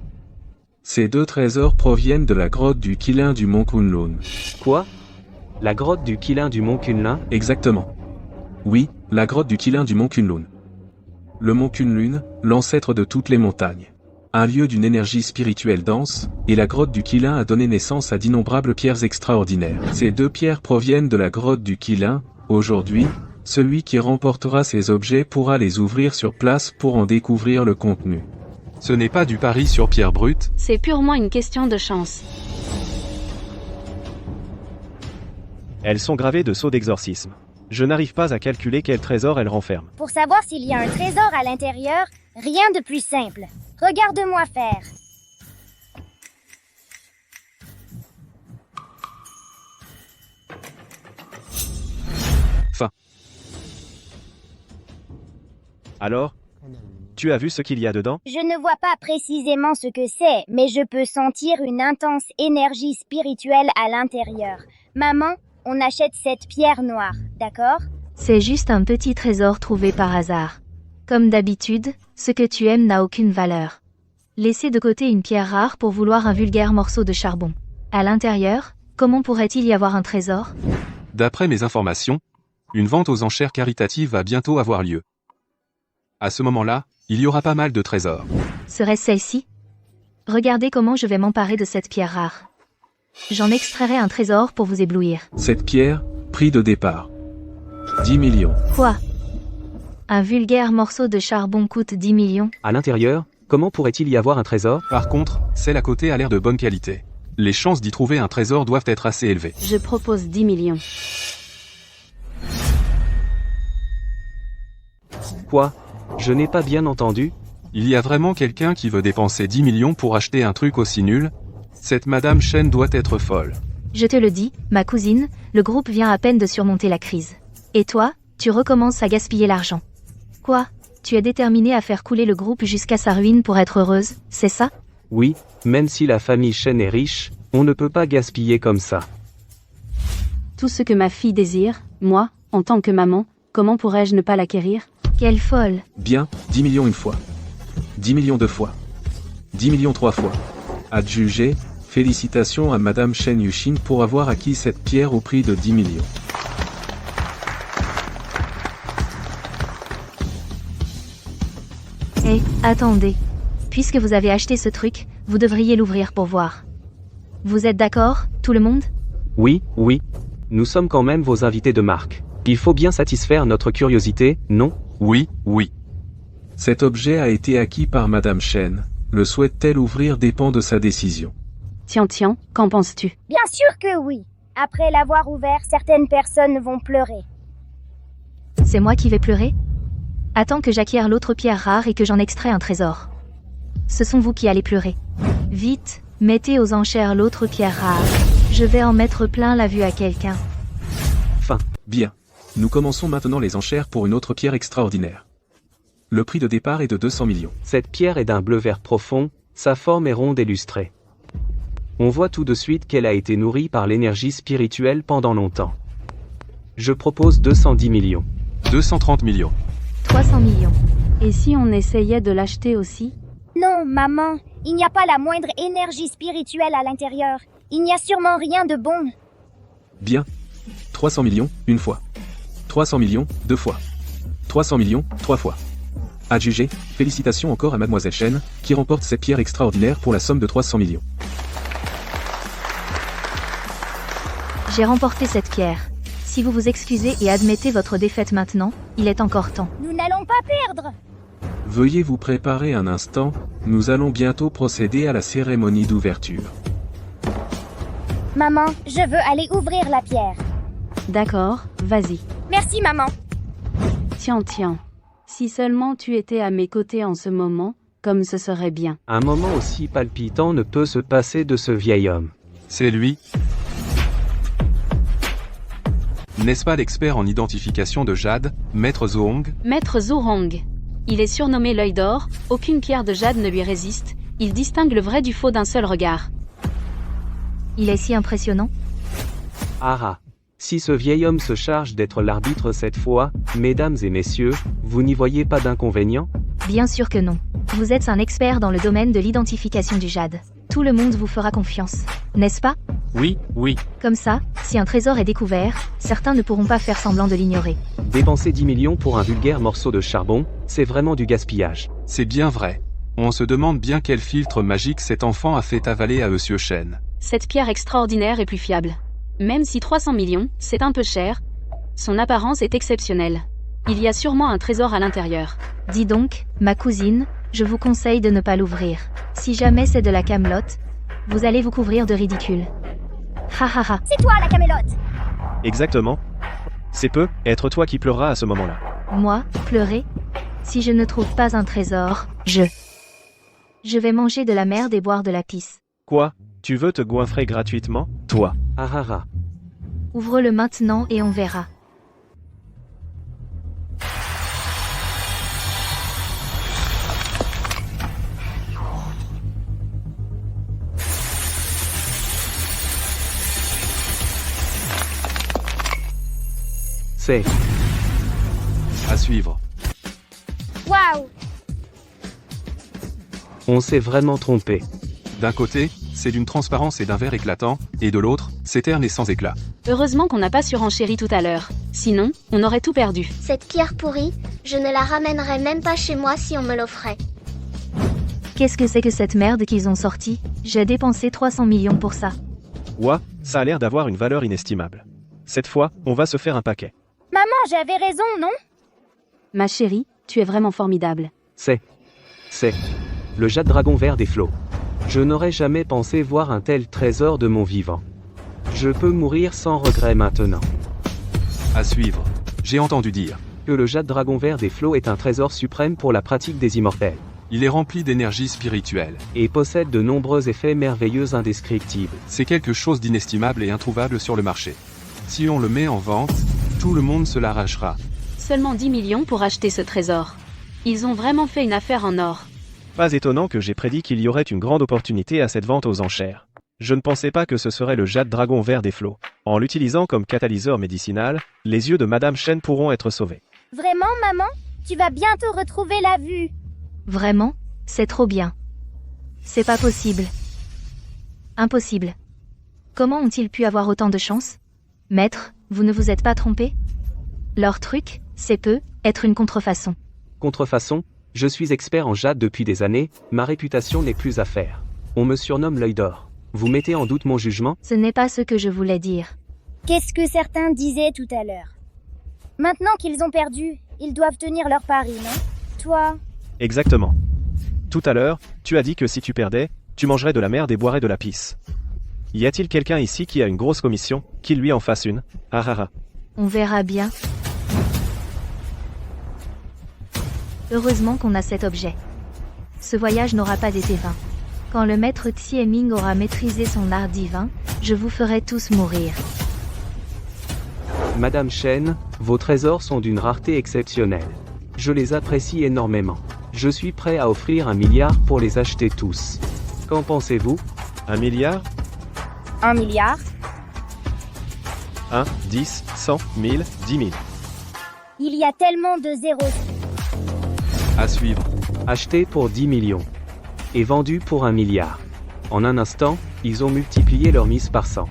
Ces 2 trésors proviennent de la grotte du Qilin du mont Kunlun. Quoi? La grotte du Qilin du mont Kunlun? Exactement. Oui, la grotte du Qilin du mont Kunlun. Le mont Kunlun, l'ancêtre de toutes les montagnes. Un lieu d'une énergie spirituelle dense, et la grotte du Qilin a donné naissance à d'innombrables pierres extraordinaires. Ces 2 pierres proviennent de la grotte du Qilin. Aujourd'hui, celui qui remportera ces objets pourra les ouvrir sur place pour en découvrir le contenu. Ce n'est pas du pari sur pierre brute. C'est purement une question de chance. Elles sont gravées de sceaux d'exorcisme. Je n'arrive pas à calculer quel trésor elles renferment. Pour savoir s'il y a un trésor à l'intérieur, rien de plus simple. Regarde-moi faire. Alors? Tu as vu ce qu'il y a dedans? Je ne vois pas précisément ce que c'est, mais je peux sentir une intense énergie spirituelle à l'intérieur. Maman, on achète cette pierre noire, d'accord? C'est juste un petit trésor trouvé par hasard. Comme d'habitude, ce que tu aimes n'a aucune valeur. Laissez de côté une pierre rare pour vouloir un vulgaire morceau de charbon. À l'intérieur, comment pourrait-il y avoir un trésor? D'après mes informations, une vente aux enchères caritatives va bientôt avoir lieu. À ce moment-là, il y aura pas mal de trésors. Serait-ce celle-ci? Regardez comment je vais m'emparer de cette pierre rare. J'en extrairai un trésor pour vous éblouir. Cette pierre, prix de départ. 10 millions. Quoi? Un vulgaire morceau de charbon coûte 10 millions? À l'intérieur, comment pourrait-il y avoir un trésor? Par contre, celle à côté a l'air de bonne qualité. Les chances d'y trouver un trésor doivent être assez élevées. Je propose 10 millions. Quoi? Je n'ai pas bien entendu. Il y a vraiment quelqu'un qui veut dépenser 10 millions pour acheter un truc aussi nul? Cette Madame Shen doit être folle. Je te le dis, ma cousine, le groupe vient à peine de surmonter la crise. Et toi, tu recommences à gaspiller l'argent. Quoi? Tu es déterminée à faire couler le groupe jusqu'à sa ruine pour être heureuse, c'est ça? Oui, même si la famille Shen est riche, on ne peut pas gaspiller comme ça. Tout ce que ma fille désire, moi, en tant que maman, comment pourrais-je ne pas l'acquérir? Quelle folle! Bien, 10 millions une fois. 10 millions 2 fois. 10 millions 3 fois. Adjugé, félicitations à Madame Shen Yuxin pour avoir acquis cette pierre au prix de 10 millions. Eh, attendez. Puisque vous avez acheté ce truc, vous devriez l'ouvrir pour voir. Vous êtes d'accord, tout le monde? Oui. Nous sommes quand même vos invités de marque. Il faut bien satisfaire notre curiosité, non? Oui. Cet objet a été acquis par Madame Shen. Le souhaite-t-elle ouvrir dépend de sa décision. Tiens, qu'en penses-tu? Bien sûr que oui. Après l'avoir ouvert, certaines personnes vont pleurer. C'est moi qui vais pleurer? Attends que j'acquière l'autre pierre rare et que j'en extrais un trésor. Ce sont vous qui allez pleurer. Vite, mettez aux enchères l'autre pierre rare. Je vais en mettre plein la vue à quelqu'un. Bien. Nous commençons maintenant les enchères pour une autre pierre extraordinaire. Le prix de départ est de 200 millions. Cette pierre est d'un bleu vert profond, sa forme est ronde et lustrée. On voit tout de suite qu'elle a été nourrie par l'énergie spirituelle pendant longtemps. Je propose 210 millions. 230 millions. 300 millions. Et si on essayait de l'acheter aussi? Non, maman, il n'y a pas la moindre énergie spirituelle à l'intérieur. Il n'y a sûrement rien de bon. Bien. 300 millions, une fois. 300 millions, deux fois. 300 millions, trois fois. Adjugé, félicitations encore à Mademoiselle Chen, qui remporte cette pierre extraordinaire pour la somme de 300 millions. J'ai remporté cette pierre. Si vous vous excusez et admettez votre défaite maintenant, il est encore temps. Nous n'allons pas perdre. Veuillez vous préparer un instant, nous allons bientôt procéder à la cérémonie d'ouverture. Maman, je veux aller ouvrir la pierre. D'accord, vas-y. Merci, maman. Tiens. Si seulement tu étais à mes côtés en ce moment, comme ce serait bien. Un moment aussi palpitant ne peut se passer de ce vieil homme. C'est lui. N'est-ce pas l'expert en identification de jade, Maître Zhong? Maître Zhorong. Il est surnommé l'œil d'or, aucune pierre de jade ne lui résiste, il distingue le vrai du faux d'un seul regard. Il est si impressionnant. Ah. Si ce vieil homme se charge d'être l'arbitre cette fois, mesdames et messieurs, vous n'y voyez pas d'inconvénient? Bien sûr que non. Vous êtes un expert dans le domaine de l'identification du jade. Tout le monde vous fera confiance, n'est-ce pas? Oui. Comme ça, si un trésor est découvert, certains ne pourront pas faire semblant de l'ignorer. Dépenser 10 millions pour un vulgaire morceau de charbon, c'est vraiment du gaspillage. C'est bien vrai. On se demande bien quel filtre magique cet enfant a fait avaler à Monsieur Chen. Cette pierre extraordinaire est plus fiable. Même si 300 millions, c'est un peu cher, son apparence est exceptionnelle. Il y a sûrement un trésor à l'intérieur. Dis donc, ma cousine, je vous conseille de ne pas l'ouvrir. Si jamais c'est de la camelote, vous allez vous couvrir de ridicule. Ha. C'est toi la Camélote. Exactement. C'est peu, être toi qui pleureras à ce moment-là. Moi, pleurer? Si je ne trouve pas un trésor, je vais manger de la merde et boire de la pisse. Quoi? Tu veux te goinfrer gratuitement, toi? Ah. Ouvre-le maintenant et on verra. C'est À suivre. Waouh. On s'est vraiment trompé. D'un côté, c'est d'une transparence et d'un vert éclatant, et de l'autre, c'est terne et sans éclat. Heureusement qu'on n'a pas surenchéri tout à l'heure. Sinon, on aurait tout perdu. Cette pierre pourrie, je ne la ramènerais même pas chez moi si on me l'offrait. Qu'est-ce que c'est que cette merde qu'ils ont sortie? J'ai dépensé 300 millions pour ça. Ouah, ça a l'air d'avoir une valeur inestimable. Cette fois, on va se faire un paquet. Maman, j'avais raison, non? Ma chérie, tu es vraiment formidable. C'est le jade dragon vert des flots. Je n'aurais jamais pensé voir un tel trésor de mon vivant. Je peux mourir sans regret maintenant. À suivre. J'ai entendu dire. Que le jade dragon vert des flots est un trésor suprême pour la pratique des immortels. Il est rempli d'énergie spirituelle. Et possède de nombreux effets merveilleux indescriptibles. C'est quelque chose d'inestimable et introuvable sur le marché. Si on le met en vente, tout le monde se l'arrachera. Seulement 10 millions pour acheter ce trésor. Ils ont vraiment fait une affaire en or. Pas étonnant que j'ai prédit qu'il y aurait une grande opportunité à cette vente aux enchères. Je ne pensais pas que ce serait le jade dragon vert des flots. En l'utilisant comme catalyseur médicinal, les yeux de Madame Chen pourront être sauvés. Vraiment, maman? Tu vas bientôt retrouver la vue. Vraiment? C'est trop bien. C'est pas possible. Impossible. Comment ont-ils pu avoir autant de chance? Maître, vous ne vous êtes pas trompé? Leur truc, c'est être une contrefaçon. Contrefaçon? Je suis expert en jade depuis des années, ma réputation n'est plus à faire. On me surnomme l'œil d'or. Vous mettez en doute mon jugement? Ce n'est pas ce que je voulais dire. Qu'est-ce que certains disaient tout à l'heure? Maintenant qu'ils ont perdu, ils doivent tenir leur pari, non? Toi? Exactement. Tout à l'heure, tu as dit que si tu perdais, tu mangerais de la merde et boirais de la pisse. Y a-t-il quelqu'un ici qui a une grosse commission, qui lui en fasse une? Ah. On verra bien. Heureusement qu'on a cet objet. Ce voyage n'aura pas été vain. Quand le maître Xieming aura maîtrisé son art divin, je vous ferai tous mourir. Madame Chen, vos trésors sont d'une rareté exceptionnelle. Je les apprécie énormément. Je suis prêt à offrir 1 milliard pour les acheter tous. Qu'en pensez-vous? 1 milliard? 1 milliard? 1, 10, 100, 1000, 10 000. Il y a tellement de zéros. À suivre. Acheté pour 10 millions. Et vendu pour 1 milliard. En un instant, ils ont multiplié leur mise par 100.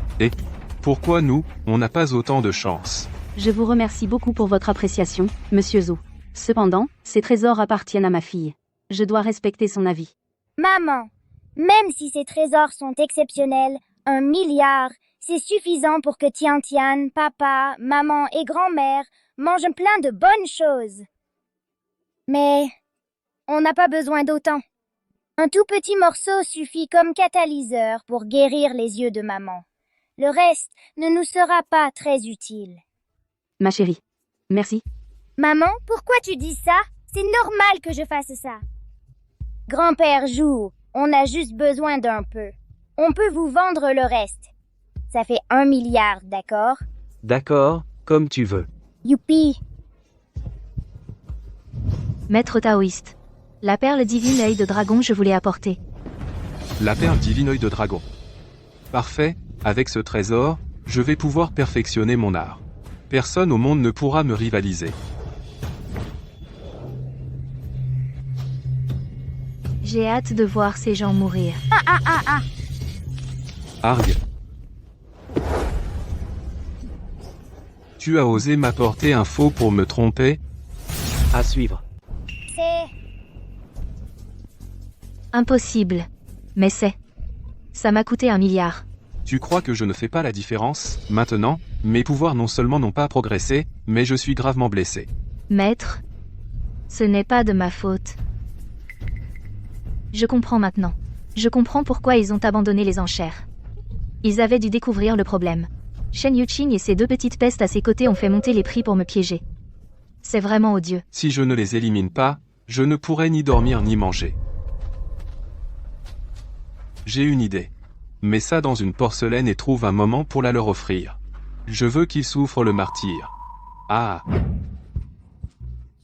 Pourquoi nous, on n'a pas autant de chance? Je vous remercie beaucoup pour votre appréciation, Monsieur Zhou. Cependant, ces trésors appartiennent à ma fille. Je dois respecter son avis. Maman, même si ces trésors sont exceptionnels, 1 milliard, c'est suffisant pour que Tian Tian, papa, maman et grand-mère mangent plein de bonnes choses. Mais on n'a pas besoin d'autant. Un tout petit morceau suffit comme catalyseur pour guérir les yeux de maman. Le reste ne nous sera pas très utile. Ma chérie. Merci. Maman, pourquoi tu dis ça? C'est normal que je fasse ça. Grand-père Zhou, on a juste besoin d'un peu. On peut vous vendre le reste. Ça fait 1 milliard, d'accord? D'accord, comme tu veux. Youpi! Maître taoïste. La perle divine œil de dragon, je vous l'ai apportée. La perle divine œil de dragon. Parfait, avec ce trésor, je vais pouvoir perfectionner mon art. Personne au monde ne pourra me rivaliser. J'ai hâte de voir ces gens mourir. Arg. Tu as osé m'apporter un faux pour me tromper? À suivre. C'est... Impossible. Mais ça m'a coûté 1 milliard. Tu crois que je ne fais pas la différence? Maintenant, mes pouvoirs non seulement n'ont pas progressé, mais je suis gravement blessé. Maître, ce n'est pas de ma faute. Je comprends maintenant. Je comprends pourquoi ils ont abandonné les enchères. Ils avaient dû découvrir le problème. Shen Yuqing et ses 2 petites pestes à ses côtés ont fait monter les prix pour me piéger. C'est vraiment odieux. Si je ne les élimine pas, je ne pourrai ni dormir ni manger. J'ai une idée. Mets ça dans une porcelaine et trouve un moment pour la leur offrir. Je veux qu'ils souffrent le martyre. Ah.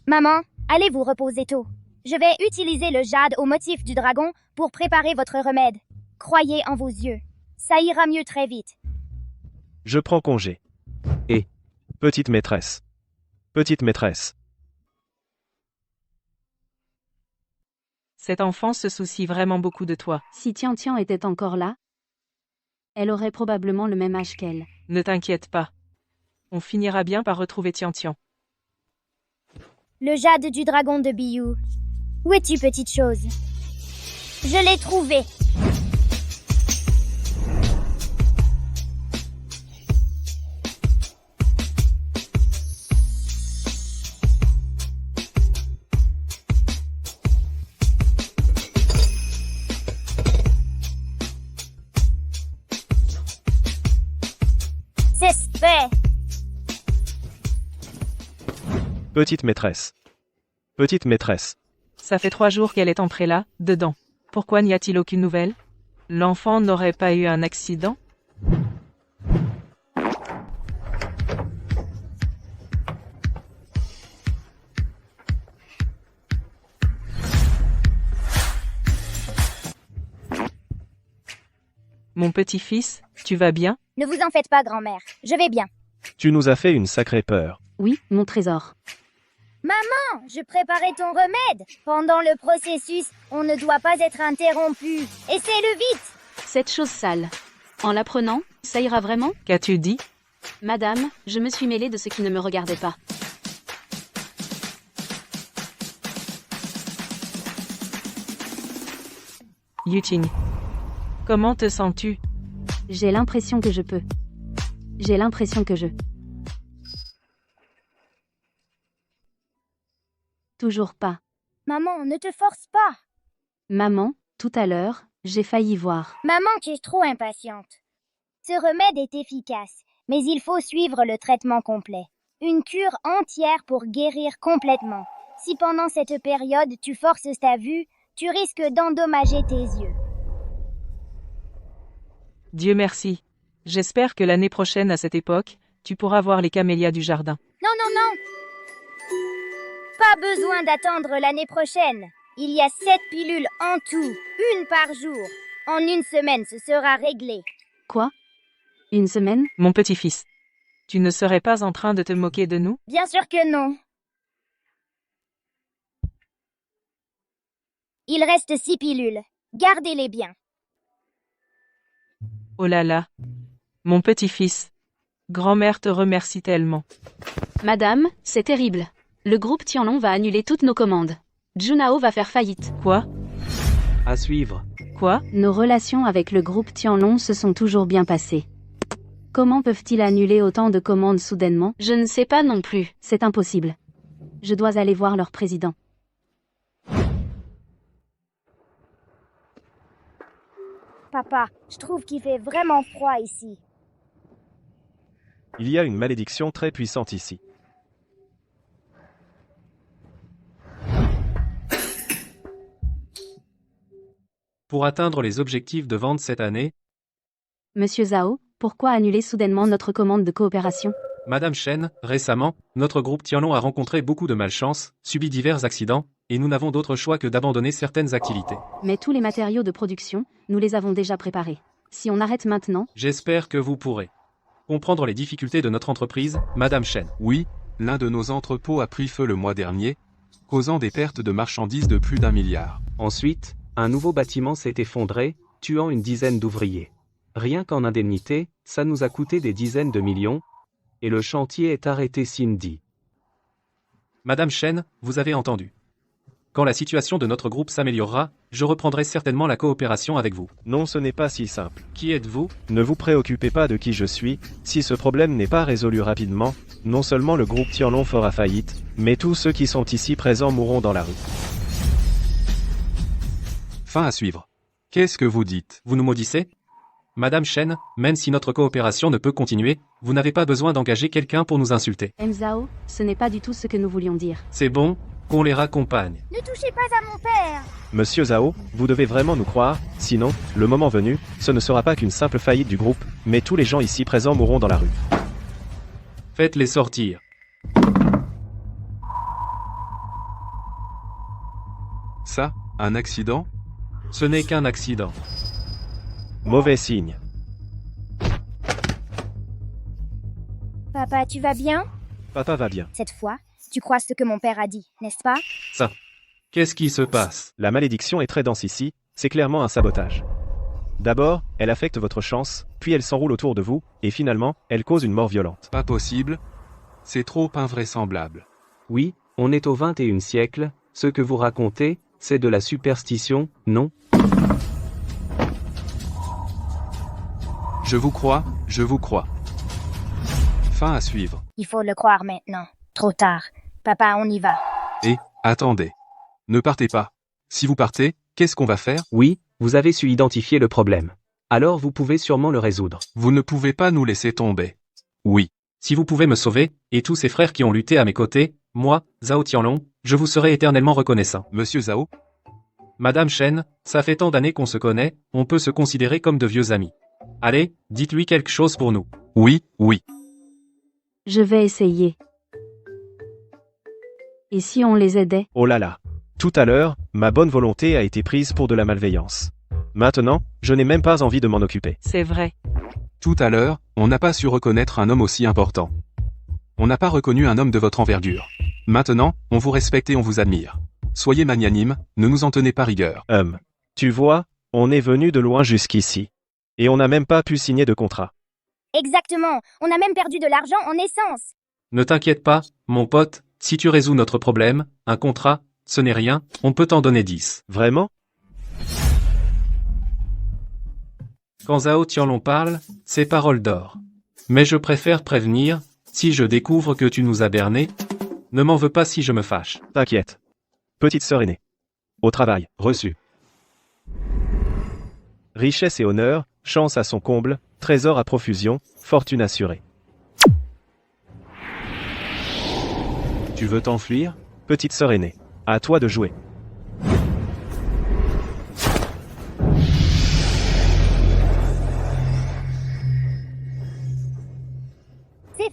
Maman, allez vous reposer tôt. Je vais utiliser le jade au motif du dragon pour préparer votre remède. Croyez en vos yeux. Ça ira mieux très vite. Je prends congé. Et Petite maîtresse. Petite maîtresse. Cet enfant se soucie vraiment beaucoup de toi. Si Tian Tian était encore là, elle aurait probablement le même âge qu'elle. Ne t'inquiète pas. On finira bien par retrouver Tian Tian. Le jade du dragon de Biou. Où es-tu, petite chose? Je l'ai trouvé. C'est fait. Petite maîtresse. Petite maîtresse. Ça fait 3 jours qu'elle est entrée là, dedans. Pourquoi n'y a-t-il aucune nouvelle? L'enfant n'aurait pas eu un accident? Mon petit-fils, tu vas bien? Ne vous en faites pas, grand-mère. Je vais bien. Tu nous as fait une sacrée peur. Oui, mon trésor. Maman, je préparais ton remède. Pendant le processus, on ne doit pas être interrompu. Essaie-le vite. Cette chose sale. En la prenant, ça ira vraiment? Qu'as-tu dit? Madame, je me suis mêlée de ce qui ne me regardait pas. Yuqing. Comment te sens-tu? J'ai l'impression que je peux. J'ai l'impression que je... Toujours pas. Maman, ne te force pas. Maman, tout à l'heure, j'ai failli voir. Maman, tu es trop impatiente. Ce remède est efficace, mais il faut suivre le traitement complet. Une cure entière pour guérir complètement. Si pendant cette période tu forces ta vue, tu risques d'endommager tes yeux. Dieu merci. J'espère que l'année prochaine à cette époque, Tu pourras voir les camélias du jardin. Non, non, non. Pas besoin d'attendre l'année prochaine. Il y a 7 pilules en tout, une par jour. En une semaine, ce sera réglé. Quoi? Une semaine? Mon petit-fils. Tu ne serais pas en train de te moquer de nous? Bien sûr que non. Il reste 6 pilules. Gardez-les bien. Oh là là. Mon petit-fils. Grand-mère te remercie tellement. Madame, c'est terrible. Le groupe Tianlong va annuler toutes nos commandes. Junao va faire faillite. Quoi? À suivre. Quoi? Nos relations avec le groupe Tianlong se sont toujours bien passées. Comment peuvent-ils annuler autant de commandes soudainement? Je ne sais pas non plus. C'est impossible. Je dois aller voir leur président. Papa, je trouve qu'il fait vraiment froid ici. Il y a une malédiction très puissante ici. Pour atteindre les objectifs de vente cette année, Monsieur Zhao, pourquoi annuler soudainement notre commande de coopération? Madame Chen, récemment, notre groupe Tianlong a rencontré beaucoup de malchance, subi divers accidents, et nous n'avons d'autre choix que d'abandonner certaines activités. Mais tous les matériaux de production, nous les avons déjà préparés. Si on arrête maintenant, J'espère que vous pourrez comprendre les difficultés de notre entreprise, Madame Chen. Oui, l'un de nos entrepôts a pris feu le mois dernier, causant des pertes de marchandises de plus d'1 milliard. Ensuite, un nouveau bâtiment s'est effondré, tuant une dizaine d'ouvriers. Rien qu'en indemnité, ça nous a coûté des dizaines de millions, et le chantier est arrêté Cindy. Madame Chen, vous avez entendu. Quand la situation de notre groupe s'améliorera, je reprendrai certainement la coopération avec vous. Non, ce n'est pas si simple. Qui êtes-vous? Ne vous préoccupez pas de qui je suis, si ce problème n'est pas résolu rapidement, non seulement le groupe Tianlong fera faillite, mais tous ceux qui sont ici présents mourront dans la rue. Fin à suivre. Qu'est-ce que vous dites? Vous nous maudissez? Madame Chen, même si notre coopération ne peut continuer, vous n'avez pas besoin d'engager quelqu'un pour nous insulter. Zhao, ce n'est pas du tout ce que nous voulions dire. C'est bon, qu'on les raccompagne. Ne touchez pas à mon père. Monsieur Zhao, vous devez vraiment nous croire, sinon, le moment venu, ce ne sera pas qu'une simple faillite du groupe, mais tous les gens ici présents mourront dans la rue. Faites-les sortir. Ça, un accident? Ce n'est qu'un accident. Mauvais signe. Papa, tu vas bien? Papa va bien. Cette fois, tu crois ce que mon père a dit, n'est-ce pas? Ça. Qu'est-ce qui se passe? La malédiction est très dense ici, c'est clairement un sabotage. D'abord, elle affecte votre chance, puis elle s'enroule autour de vous, et finalement, elle cause une mort violente. Pas possible. C'est trop invraisemblable. Oui, on est au XXIe siècle, ce que vous racontez, c'est de la superstition, non? Je vous crois, je vous crois. Fin à suivre. Il faut le croire maintenant. Trop tard. Papa, on y va. Et, attendez. Ne partez pas. Si vous partez, qu'est-ce qu'on va faire? Oui, vous avez su identifier le problème. Alors vous pouvez sûrement le résoudre. Vous ne pouvez pas nous laisser tomber. Oui. Si vous pouvez me sauver, et tous ces frères qui ont lutté à mes côtés, moi, Zhao Tianlong, je vous serai éternellement reconnaissant. Monsieur Zhao? Madame Chen, ça fait tant d'années qu'on se connaît, on peut se considérer comme de vieux amis. Allez, dites-lui quelque chose pour nous. Oui, oui. Je vais essayer. Et si on les aidait? Oh là là. Tout à l'heure, ma bonne volonté a été prise pour de la malveillance. Maintenant, je n'ai même pas envie de m'en occuper. C'est vrai. Tout à l'heure, on n'a pas su reconnaître un homme aussi important. On n'a pas reconnu un homme de votre envergure. Maintenant, on vous respecte et on vous admire. Soyez magnanime, ne nous en tenez pas rigueur. Tu vois, on est venu de loin jusqu'ici. Et on n'a même pas pu signer de contrat. Exactement. On a même perdu de l'argent en essence. Ne t'inquiète pas, mon pote, si tu résous notre problème, un contrat, ce n'est rien, on peut t'en donner 10. Vraiment? Quand Zhao Tianlong parle, c'est parole d'or. Mais je préfère prévenir, si je découvre que tu nous as bernés, ne m'en veux pas si je me fâche. T'inquiète. Petite sœur aînée. Au travail. Reçu. Richesse et honneur, chance à son comble, trésor à profusion, fortune assurée. Tu veux t'enfuir? Petite sœur aînée. À toi de jouer. C'est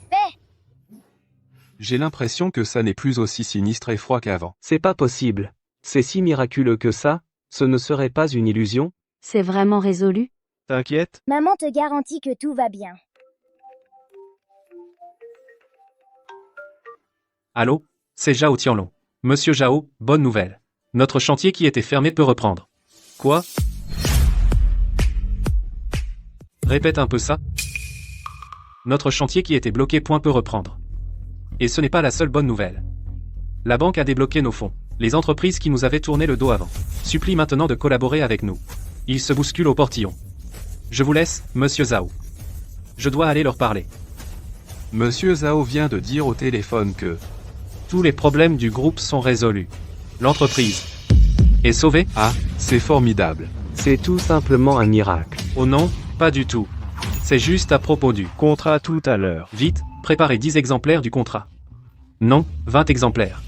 J'ai l'impression que ça n'est plus aussi sinistre et froid qu'avant. C'est pas possible. C'est si miraculeux que ça, ce ne serait pas une illusion? C'est vraiment résolu? T'inquiète? Maman te garantit que tout va bien. Allô? C'est Zhao Tianlong. Monsieur Zhao, bonne nouvelle. Notre chantier qui était fermé peut reprendre. Quoi? Répète un peu ça. Notre chantier qui était bloqué peut reprendre. Et ce n'est pas la seule bonne nouvelle. La banque a débloqué nos fonds. Les entreprises qui nous avaient tourné le dos avant supplient maintenant de collaborer avec nous. Ils se bousculent au portillon. Je vous laisse, monsieur Zhao. Je dois aller leur parler. Monsieur Zhao vient de dire au téléphone que... Tous les problèmes du groupe sont résolus. L'entreprise est sauvée? Ah, c'est formidable. C'est tout simplement un miracle. Oh non, pas du tout. C'est juste à propos du Contrat tout à l'heure. Vite, préparez 10 exemplaires du contrat. Non, 20 exemplaires.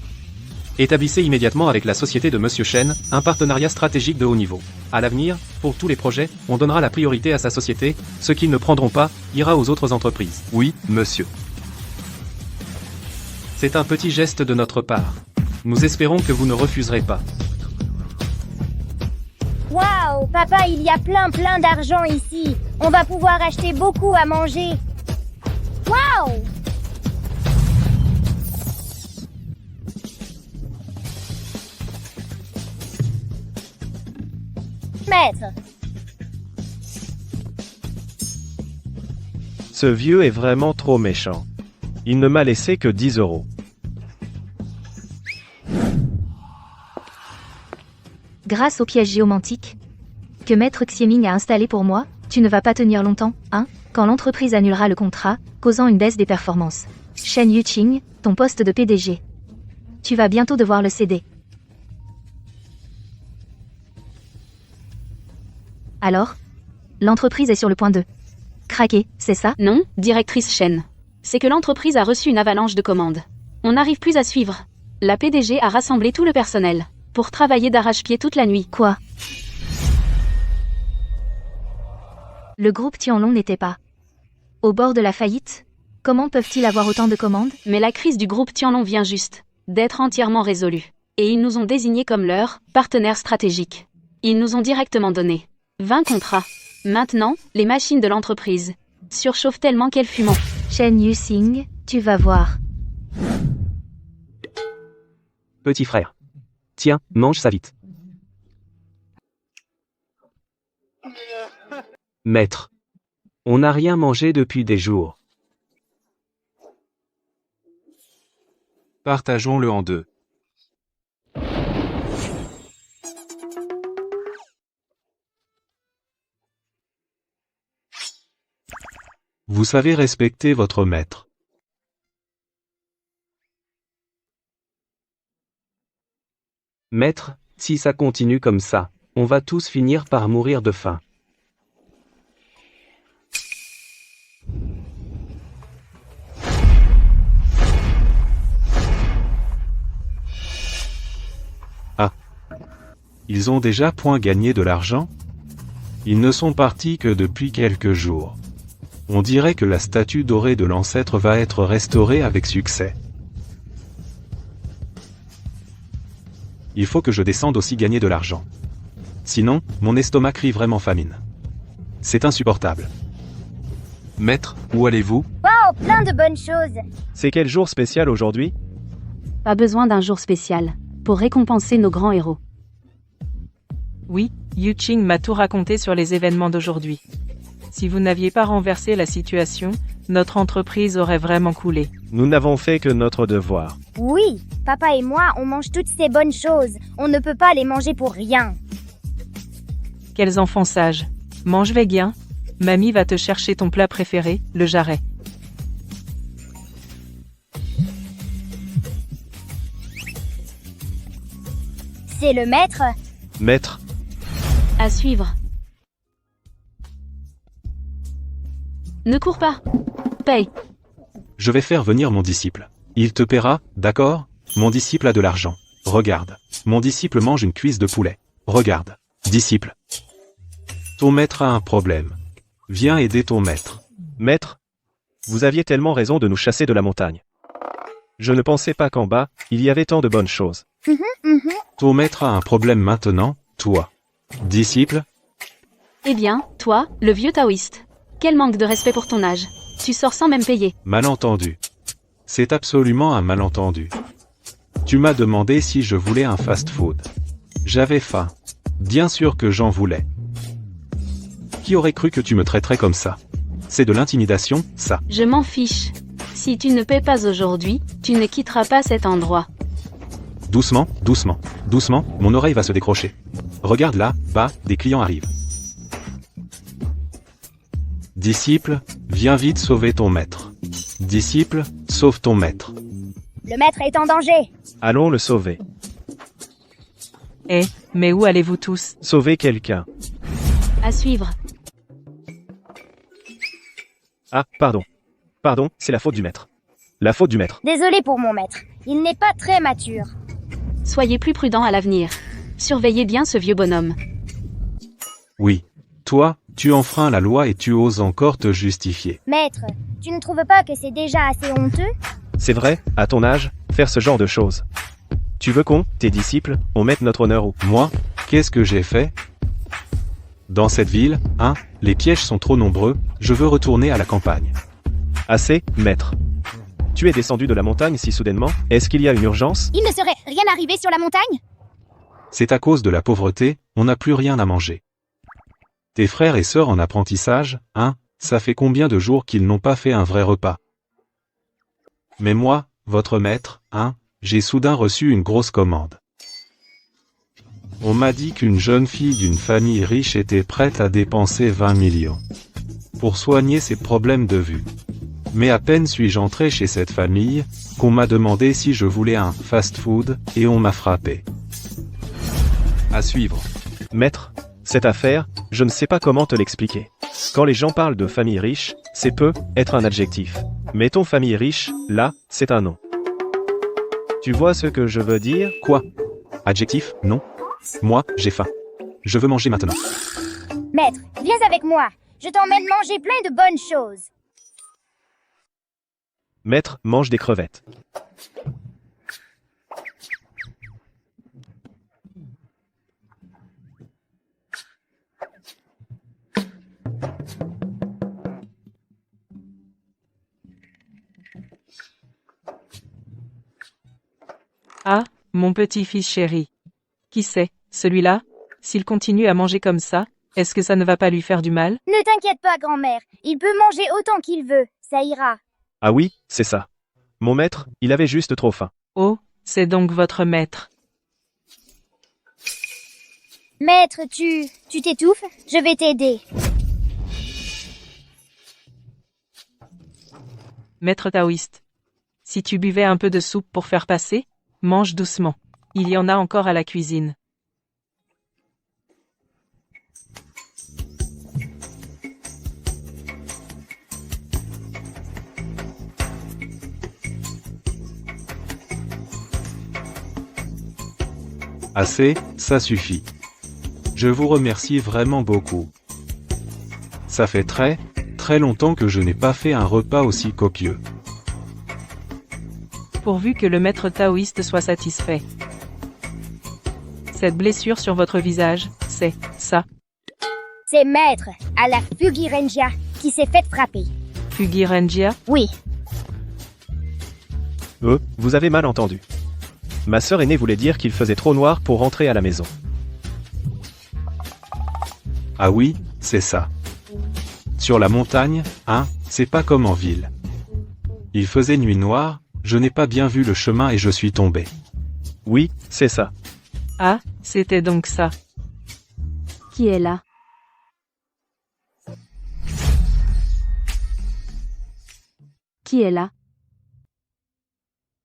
Établissez immédiatement avec la société de Monsieur Chen un partenariat stratégique de haut niveau. À l'avenir, pour tous les projets, on donnera la priorité à sa société, ce qu'ils ne prendront pas, ira aux autres entreprises. Oui, monsieur. C'est un petit geste de notre part. Nous espérons que vous ne refuserez pas. Waouh, papa, il y a plein d'argent ici. On va pouvoir acheter beaucoup à manger. Waouh! Maître, Ce vieux est vraiment trop méchant. Il ne m'a laissé que 10 €. Grâce au piège géomantique que Maître Xieming a installé pour moi, tu ne vas pas tenir longtemps, hein, quand l'entreprise annulera le contrat, causant une baisse des performances. Shen Yuqing, ton poste de PDG. Tu vas bientôt devoir le céder. Alors? L'entreprise est sur le point de craquer, c'est ça? Non, directrice Shen. C'est que l'entreprise a reçu une avalanche de commandes. On n'arrive plus à suivre. La PDG a rassemblé tout le personnel pour travailler d'arrache-pied toute la nuit. Quoi? Le groupe Tianlong n'était pas au bord de la faillite? Comment peuvent-ils avoir autant de commandes? Mais la crise du groupe Tianlong vient juste d'être entièrement résolue. Et ils nous ont désignés comme leur partenaire stratégique. Ils nous ont directement donné 20 contrats. Maintenant, les machines de l'entreprise surchauffent tellement qu'elles fument. Shen Yuqing, tu vas voir. Petit frère. Tiens, mange ça vite. Maître. On n'a rien mangé depuis des jours. Partageons-le en deux. Vous savez respecter votre maître. Maître, si ça continue comme ça, on va tous finir par mourir de faim. Ah. Ils ont déjà point gagné de l'argent? Ils ne sont partis que depuis quelques jours. On dirait que la statue dorée de l'ancêtre va être restaurée avec succès. Il faut que je descende aussi gagner de l'argent. Sinon, mon estomac crie vraiment famine. C'est insupportable. Maître, où allez-vous? waouh, plein de bonnes choses. C'est quel jour spécial aujourd'hui? Pas besoin d'un jour spécial pour récompenser nos grands héros. Oui, Yuqing m'a tout raconté sur les événements d'aujourd'hui. Si vous n'aviez pas renversé la situation, notre entreprise aurait vraiment coulé. Nous n'avons fait que notre devoir. Oui, papa et moi, on mange toutes ces bonnes choses. On ne peut pas les manger pour rien. Quels enfants sages. Mange vegan. Mamie va te chercher ton plat préféré, le jarret. C'est le maître. Maître, À suivre. Ne cours pas. Paye. Je vais faire venir mon disciple. Il te paiera, d'accord? Mon disciple a de l'argent. Regarde. Mon disciple mange une cuisse de poulet. Regarde. Disciple. Ton maître a un problème. Viens aider ton maître. maître, vous aviez tellement raison de nous chasser de la montagne. Je ne pensais pas qu'en bas, il y avait tant de bonnes choses. Ton maître a un problème maintenant, toi. Disciple, Eh bien, toi, le vieux taoïste. Quel manque de respect pour ton âge. Tu sors sans même payer. malentendu. C'est absolument un malentendu. Tu m'as demandé si je voulais un fast-food. J'avais faim. Bien sûr que j'en voulais. Qui aurait cru que tu me traiterais comme ça? C'est de l'intimidation, ça. Je m'en fiche. Si tu ne paies pas aujourd'hui, tu ne quitteras pas cet endroit. Doucement, doucement, doucement, mon oreille va se décrocher. Regarde là, bas, des clients arrivent. Disciple, viens vite sauver ton maître. Disciple, sauve ton maître. Le maître est en danger. Allons le sauver. Eh, mais où allez-vous tous? Sauver quelqu'un. À suivre. Ah, pardon. Pardon, c'est la faute du maître. La faute du maître. Désolé pour mon maître. Il n'est pas très mature. Soyez plus prudents à l'avenir. Surveillez bien ce vieux bonhomme. Oui. Toi, tu enfreins la loi et tu oses encore te justifier. Maître, tu ne trouves pas que c'est déjà assez honteux? C'est vrai, à ton âge, faire ce genre de choses. Tu veux qu'on, tes disciples, on mette notre honneur au... Moi, qu'est-ce que j'ai fait? Dans cette ville, les pièges sont trop nombreux, je veux retourner à la campagne. Assez, maître. Tu es descendu de la montagne si soudainement? Est-ce qu'il y a une urgence? Il ne serait rien arrivé sur la montagne? C'est à cause de la pauvreté, on n'a plus rien à manger. Tes frères et sœurs en apprentissage, ça fait combien de jours qu'ils n'ont pas fait un vrai repas? Mais moi, votre maître, j'ai soudain reçu une grosse commande. On m'a dit qu'une jeune fille d'une famille riche était prête à dépenser 20 millions pour soigner ses problèmes de vue. Mais à peine suis-je entré chez cette famille, qu'on m'a demandé si je voulais un fast-food, et on m'a frappé. À suivre. Maître, cette affaire, je ne sais pas comment te l'expliquer. Quand les gens parlent de famille riche, c'est peu, être un adjectif. Mettons famille riche, là, c'est un nom. Tu vois ce que je veux dire? Quoi? Adjectif? Non. Moi, j'ai faim. Je veux manger maintenant. Maître, viens avec moi. Je t'emmène manger plein de bonnes choses. Maître, mange des crevettes. Ah, mon petit-fils chéri. Qui sait, celui-là? S'il continue à manger comme ça, est-ce que ça ne va pas lui faire du mal? Ne t'inquiète pas, grand-mère. Il peut manger autant qu'il veut. Ça ira. Ah oui, c'est ça. Mon maître, il avait juste trop faim. Oh, c'est donc votre maître. Maître, tu t'étouffes? Je vais t'aider. Maître taoïste. Si tu buvais un peu de soupe pour faire passer, mange doucement. Il y en a encore à la cuisine. Assez, ça suffit. Je vous remercie vraiment beaucoup. Ça fait très, très longtemps que je n'ai pas fait un repas aussi copieux. Pourvu que le maître taoïste soit satisfait. Cette blessure sur votre visage, c'est ça. C'est maître, à la Fugirengia, qui s'est fait frapper. Fugirengia? Oui. Vous avez mal entendu. Ma sœur aînée voulait dire qu'il faisait trop noir pour rentrer à la maison. Ah oui, c'est ça. Sur la montagne, c'est pas comme en ville. Il faisait nuit noire, je n'ai pas bien vu le chemin et je suis tombé. Oui, c'est ça. Ah, c'était donc ça. Qui est là? Qui est là?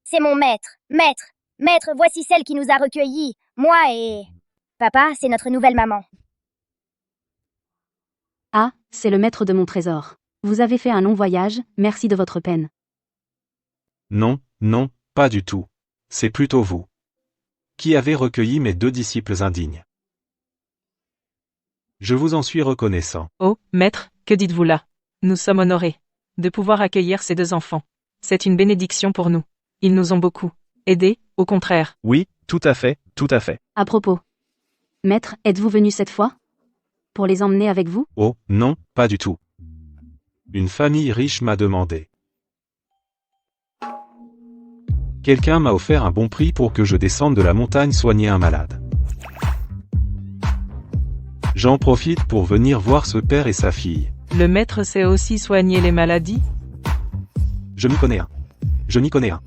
C'est mon maître. Maître, maître, voici celle qui nous a recueillis. Moi et... Papa, c'est notre nouvelle maman. Ah, c'est le maître de mon trésor. Vous avez fait un long voyage, merci de votre peine. Non, non, pas du tout. C'est plutôt vous. Qui avez recueilli mes 2 disciples indignes. Je vous en suis reconnaissant. Oh, maître, que dites-vous là? Nous sommes honorés de pouvoir accueillir ces 2 enfants. C'est une bénédiction pour nous. Ils nous ont beaucoup aidés, au contraire. Oui, tout à fait, tout à fait. À propos. Maître, êtes-vous venu cette fois? Pour les emmener avec vous? Oh, non, pas du tout. Une famille riche m'a demandé. Quelqu'un m'a offert un bon prix pour que je descende de la montagne soigner un malade. J'en profite pour venir voir ce père et sa fille. Le maître sait aussi soigner les maladies? Je m'y connais un. Je m'y connais un.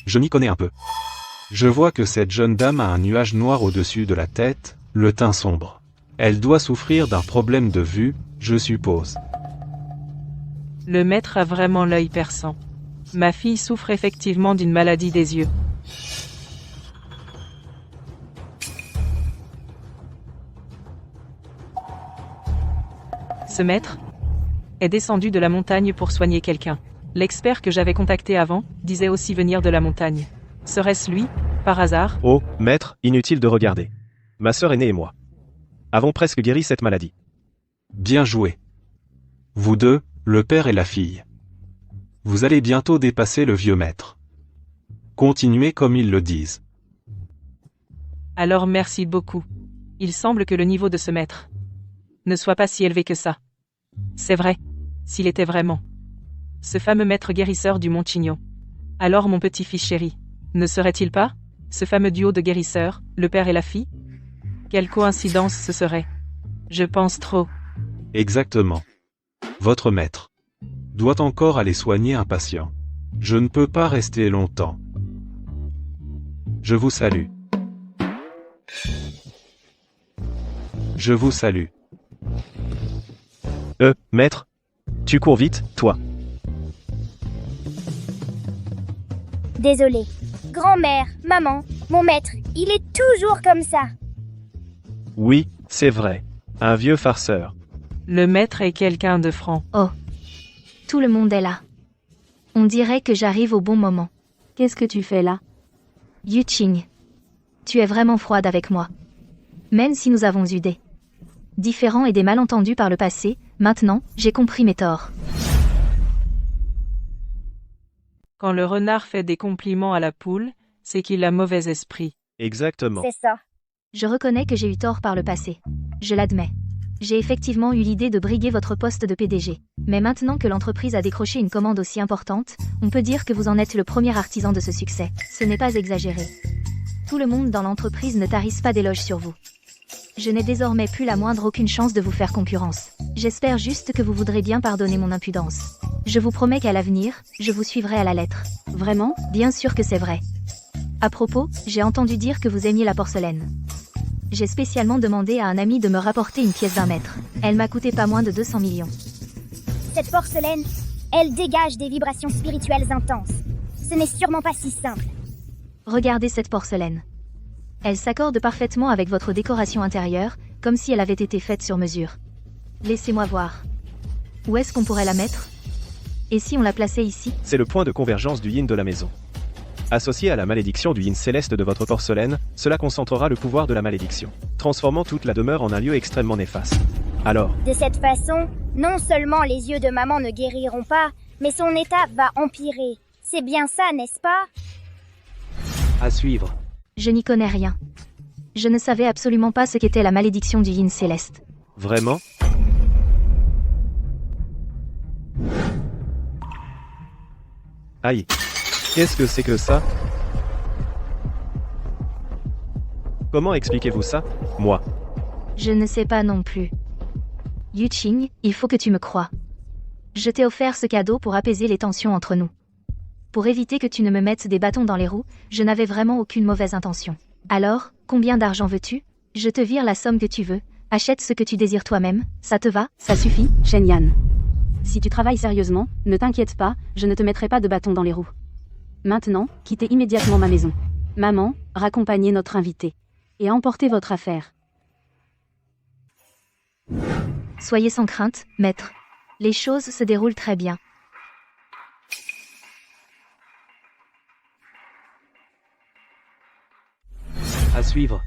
Je m'y connais un peu. Je vois que cette jeune dame a un nuage noir au-dessus de la tête, le teint sombre. Elle doit souffrir d'un problème de vue, je suppose. Le maître a vraiment l'œil perçant. Ma fille souffre effectivement d'une maladie des yeux. Ce maître est descendu de la montagne pour soigner quelqu'un. L'expert que j'avais contacté avant disait aussi venir de la montagne. Serait-ce lui, par hasard? Oh, maître, inutile de regarder. Ma sœur aînée et moi avons presque guéri cette maladie. Bien joué. Vous deux, le père et la fille. Vous allez bientôt dépasser le vieux maître. Continuez comme ils le disent. Alors merci beaucoup. Il semble que le niveau de ce maître ne soit pas si élevé que ça. C'est vrai, s'il était vraiment ce fameux maître guérisseur du Mont Chignon. Alors mon petit-fils chéri, ne serait-il pas ce fameux duo de guérisseurs, le père et la fille? Quelle coïncidence ce serait. Je pense trop. Exactement. Votre maître doit encore aller soigner un patient. Je ne peux pas rester longtemps. Je vous salue. Je vous salue. Maître? Tu cours vite, toi. Désolée. Grand-mère, maman, mon maître, il est toujours comme ça. Oui, c'est vrai. Un vieux farceur. Le maître est quelqu'un de franc. Oh. Tout le monde est là. On dirait que j'arrive au bon moment. Qu'est-ce que tu fais là? Yuqing. Tu es vraiment froide avec moi. Même si nous avons eu des différends et des malentendus par le passé, maintenant, j'ai compris mes torts. Quand le renard fait des compliments à la poule, c'est qu'il a mauvais esprit. Exactement. C'est ça. Je reconnais que j'ai eu tort par le passé. Je l'admets. J'ai effectivement eu l'idée de briguer votre poste de PDG. Mais maintenant que l'entreprise a décroché une commande aussi importante, on peut dire que vous en êtes le premier artisan de ce succès. Ce n'est pas exagéré. Tout le monde dans l'entreprise ne tarisse pas d'éloges sur vous. Je n'ai désormais plus la moindre aucune chance de vous faire concurrence. J'espère juste que vous voudrez bien pardonner mon impudence. Je vous promets qu'à l'avenir, je vous suivrai à la lettre. Vraiment? Bien sûr que c'est vrai. À propos, j'ai entendu dire que vous aimiez la porcelaine. J'ai spécialement demandé à un ami de me rapporter une pièce d'1 mètre. Elle m'a coûté pas moins de 200 millions. Cette porcelaine, elle dégage des vibrations spirituelles intenses. Ce n'est sûrement pas si simple. Regardez cette porcelaine. Elle s'accorde parfaitement avec votre décoration intérieure, comme si elle avait été faite sur mesure. Laissez-moi voir. Où est-ce qu'on pourrait la mettre? Et si on la plaçait ici? C'est le point de convergence du yin de la maison. Associé à la malédiction du yin céleste de votre porcelaine, cela concentrera le pouvoir de la malédiction, transformant toute la demeure en un lieu extrêmement néfaste. Alors, De cette façon, non seulement les yeux de maman ne guériront pas, mais son état va empirer. C'est bien ça, n'est-ce pas? À suivre. Je n'y connais rien. Je ne savais absolument pas ce qu'était la malédiction du yin céleste. vraiment? Aïe. Qu'est-ce que c'est que ça? Comment expliquez-vous ça? Moi. Je ne sais pas non plus. Yuqing, il faut que tu me crois. Je t'ai offert ce cadeau pour apaiser les tensions entre nous. Pour éviter que tu ne me mettes des bâtons dans les roues, je n'avais vraiment aucune mauvaise intention. Alors, combien d'argent veux-tu? Je te vire la somme que tu veux. Achète ce que tu désires toi-même. Ça te va? Ça suffit, Shen Yan. Si tu travailles sérieusement, ne t'inquiète pas, je ne te mettrai pas de bâton dans les roues. Maintenant, quittez immédiatement ma maison. Maman, raccompagnez notre invité. Et emportez votre affaire. Soyez sans crainte, maître. Les choses se déroulent très bien. À suivre.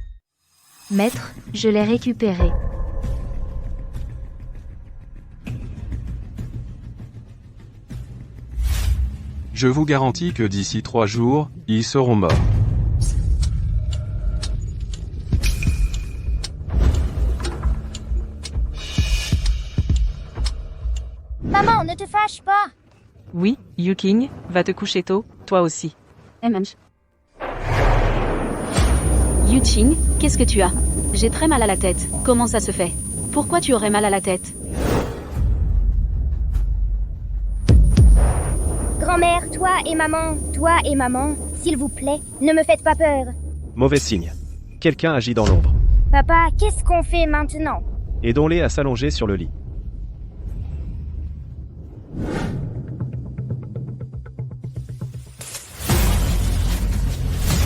Maître, je l'ai récupéré. Je vous garantis que d'ici 3 jours, ils seront morts. Maman, ne te fâche pas. Oui, Yuking, va te coucher tôt, toi aussi. Yuqing, qu'est-ce que tu as? J'ai très mal à la tête. Comment ça se fait? Pourquoi tu aurais mal à la tête? Grand-mère, toi et maman, s'il vous plaît, ne me faites pas peur. Mauvais signe. Quelqu'un agit dans l'ombre. Papa, qu'est-ce qu'on fait maintenant? Aidons-les à s'allonger sur le lit.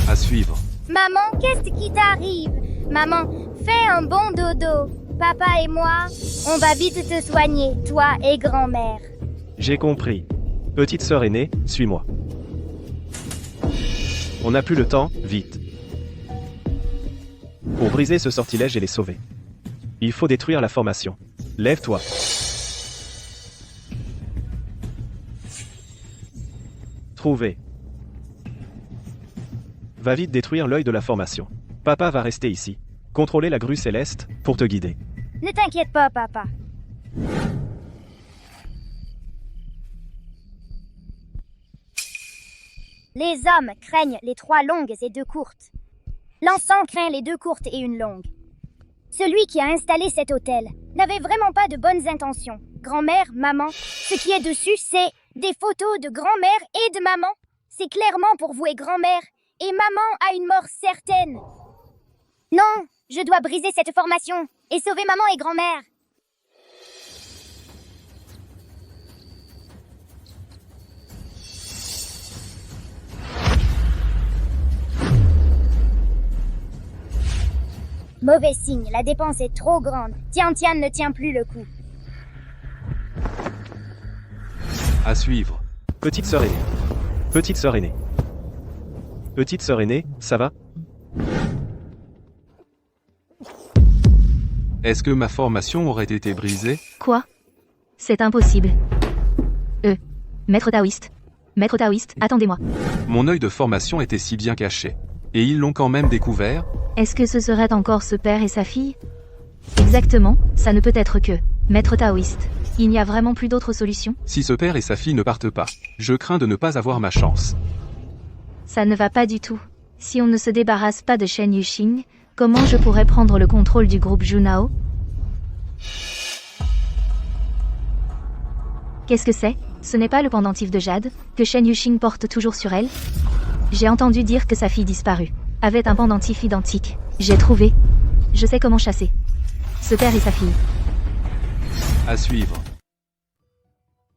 À suivre. Maman, qu'est-ce qui t'arrive? Maman, fais un bon dodo. Papa et moi, on va vite te soigner, toi et grand-mère. J'ai compris. Petite sœur aînée, suis-moi. On n'a plus le temps, vite. Pour briser ce sortilège et les sauver, il faut détruire la formation. Lève-toi. Trouvé. Va vite détruire l'œil de la formation. Papa va rester ici. Contrôler la grue céleste pour te guider. Ne t'inquiète pas, papa. Les hommes craignent les 3 longues et 2 courtes. L'encens craint les 2 courtes et 1 longue. Celui qui a installé cet hôtel n'avait vraiment pas de bonnes intentions. Grand-mère, maman, ce qui est dessus, c'est des photos de grand-mère et de maman. C'est clairement pour vouer grand-mère et maman à une mort certaine. Non, je dois briser cette formation et sauver maman et grand-mère. Mauvais signe, la dépense est trop grande. Tian ne tient plus le coup. À suivre. Petite sœur aînée. Petite sœur aînée. Petite sœur aînée, ça va? Est-ce que ma formation aurait été brisée? Quoi? C'est impossible. Maître taoïste. Maître taoïste, attendez-moi. Mon œil de formation était si bien caché. Et ils l'ont quand même découvert? Est-ce que ce serait encore ce père et sa fille? Exactement, ça ne peut être que Maître taoïste. Il n'y a vraiment plus d'autre solution? Si ce père et sa fille ne partent pas, je crains de ne pas avoir ma chance. Ça ne va pas du tout. Si on ne se débarrasse pas de Shen Yuqing, comment je pourrais prendre le contrôle du groupe Junao? Qu'est-ce que c'est? Ce n'est pas le pendentif de jade, que Shen Yuqing porte toujours sur elle? J'ai entendu dire que sa fille disparue avait un pendentif identique. J'ai trouvé. Je sais comment chasser ce père et sa fille. À suivre.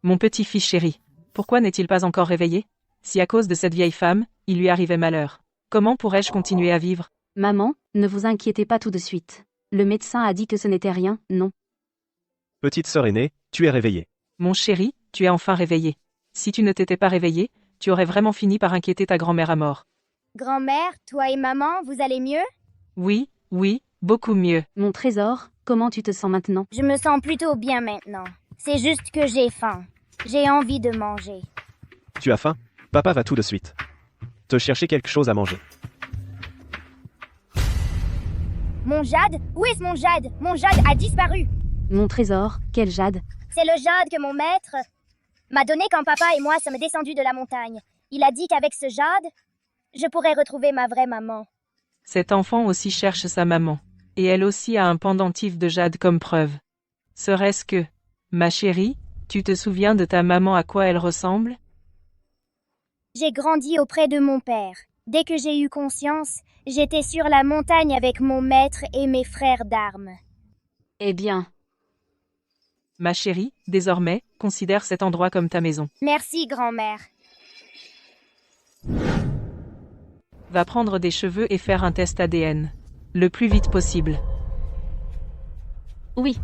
Mon petit-fils chéri, pourquoi n'est-il pas encore réveillé? Si à cause de cette vieille femme, il lui arrivait malheur, comment pourrais-je continuer à vivre? Maman, ne vous inquiétez pas tout de suite. Le médecin a dit que ce n'était rien, non. Petite sœur aînée, tu es réveillée. Mon chéri, tu es enfin réveillé. Si tu ne t'étais pas réveillé, tu aurais vraiment fini par inquiéter ta grand-mère à mort. Grand-mère, toi et maman, vous allez mieux? Oui, beaucoup mieux. Mon trésor, comment tu te sens maintenant? Je me sens plutôt bien maintenant. C'est juste que j'ai faim. J'ai envie de manger. Tu as faim? Papa va tout de suite te chercher quelque chose à manger. Mon jade? Où est-ce mon jade? Mon jade a disparu. Mon trésor, quel jade? C'est le jade que mon maître m'a donné quand papa et moi sommes descendus de la montagne. Il a dit qu'avec ce jade, je pourrais retrouver ma vraie maman. Cet enfant aussi cherche sa maman. Et elle aussi a un pendentif de jade comme preuve. Serait-ce que, ma chérie, tu te souviens de ta maman à quoi elle ressemble? J'ai grandi auprès de mon père. Dès que j'ai eu conscience, j'étais sur la montagne avec mon maître et mes frères d'armes. Eh bien, Ma chérie, désormais, considère cet endroit comme ta maison. Merci, grand-mère. Va prendre des cheveux et faire un test ADN. Le plus vite possible. oui,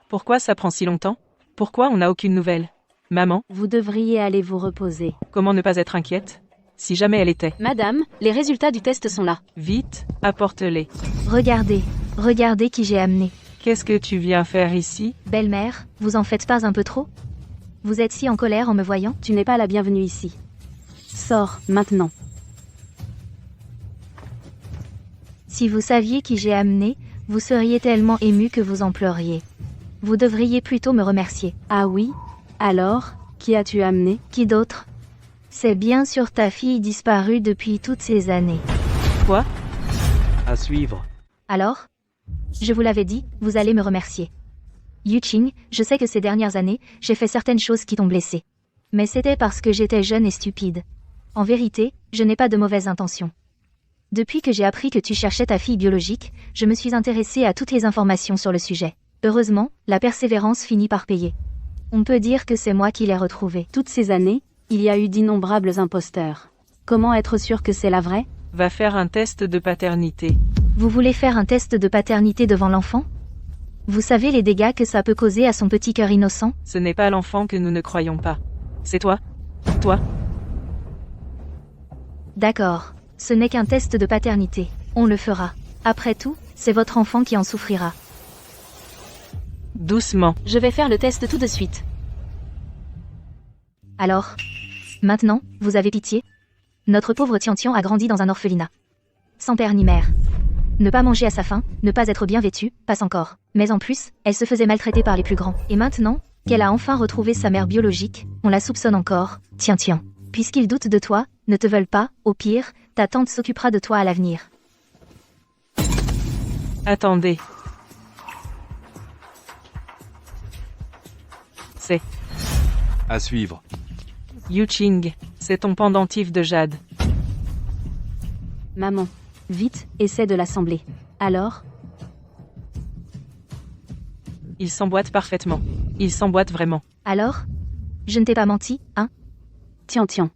Pourquoi ça prend si longtemps? Pourquoi on n'a aucune nouvelle? Maman, Vous devriez aller vous reposer. comment ne pas être inquiète? Si jamais elle était. madame, les résultats du test sont là. Vite, apporte-les. Regardez qui j'ai amené. Qu'est-ce que tu viens faire ici? Belle-mère, vous en faites pas un peu trop? Vous êtes si en colère en me voyant? Tu n'es pas la bienvenue ici. Sors, maintenant. Si vous saviez qui j'ai amené, vous seriez tellement ému que vous en pleuriez. Vous devriez plutôt me remercier. Ah oui? Alors, qui as-tu amené? Qui d'autre? C'est bien sûr ta fille disparue depuis toutes ces années. Quoi? À suivre. Alors? Je vous l'avais dit, vous allez me remercier. Yuqing, je sais que ces dernières années, j'ai fait certaines choses qui t'ont blessé. Mais c'était parce que j'étais jeune et stupide. En vérité, je n'ai pas de mauvaises intentions. Depuis que j'ai appris que tu cherchais ta fille biologique, je me suis intéressée à toutes les informations sur le sujet. Heureusement, la persévérance finit par payer. On peut dire que c'est moi qui l'ai retrouvée. Toutes ces années, il y a eu d'innombrables imposteurs. Comment être sûr que c'est la vraie? Va faire un test de paternité. Vous voulez faire un test de paternité devant l'enfant? Vous savez les dégâts que ça peut causer à son petit cœur innocent? Ce n'est pas l'enfant que nous ne croyons pas. C'est toi. Toi. D'accord. Ce n'est qu'un test de paternité. On le fera. Après tout, c'est votre enfant qui en souffrira. Doucement. Je vais faire le test tout de suite. Alors? Maintenant, vous avez pitié? Notre pauvre Tian a grandi dans un orphelinat. Sans père ni mère. Ne pas manger à sa faim, ne pas être bien vêtue, passe encore. Mais en plus, elle se faisait maltraiter par les plus grands. Et maintenant, qu'elle a enfin retrouvé sa mère biologique, on la soupçonne encore. Tiens. Puisqu'ils doutent de toi, ne te veulent pas, au pire, ta tante s'occupera de toi à l'avenir. Attendez. C'est À suivre. Yuqing. C'est ton pendentif de jade. Maman. Vite, essaie de l'assembler. Alors? Il s'emboîte parfaitement. Il s'emboîte vraiment. Alors? Je ne t'ai pas menti, hein? Tian.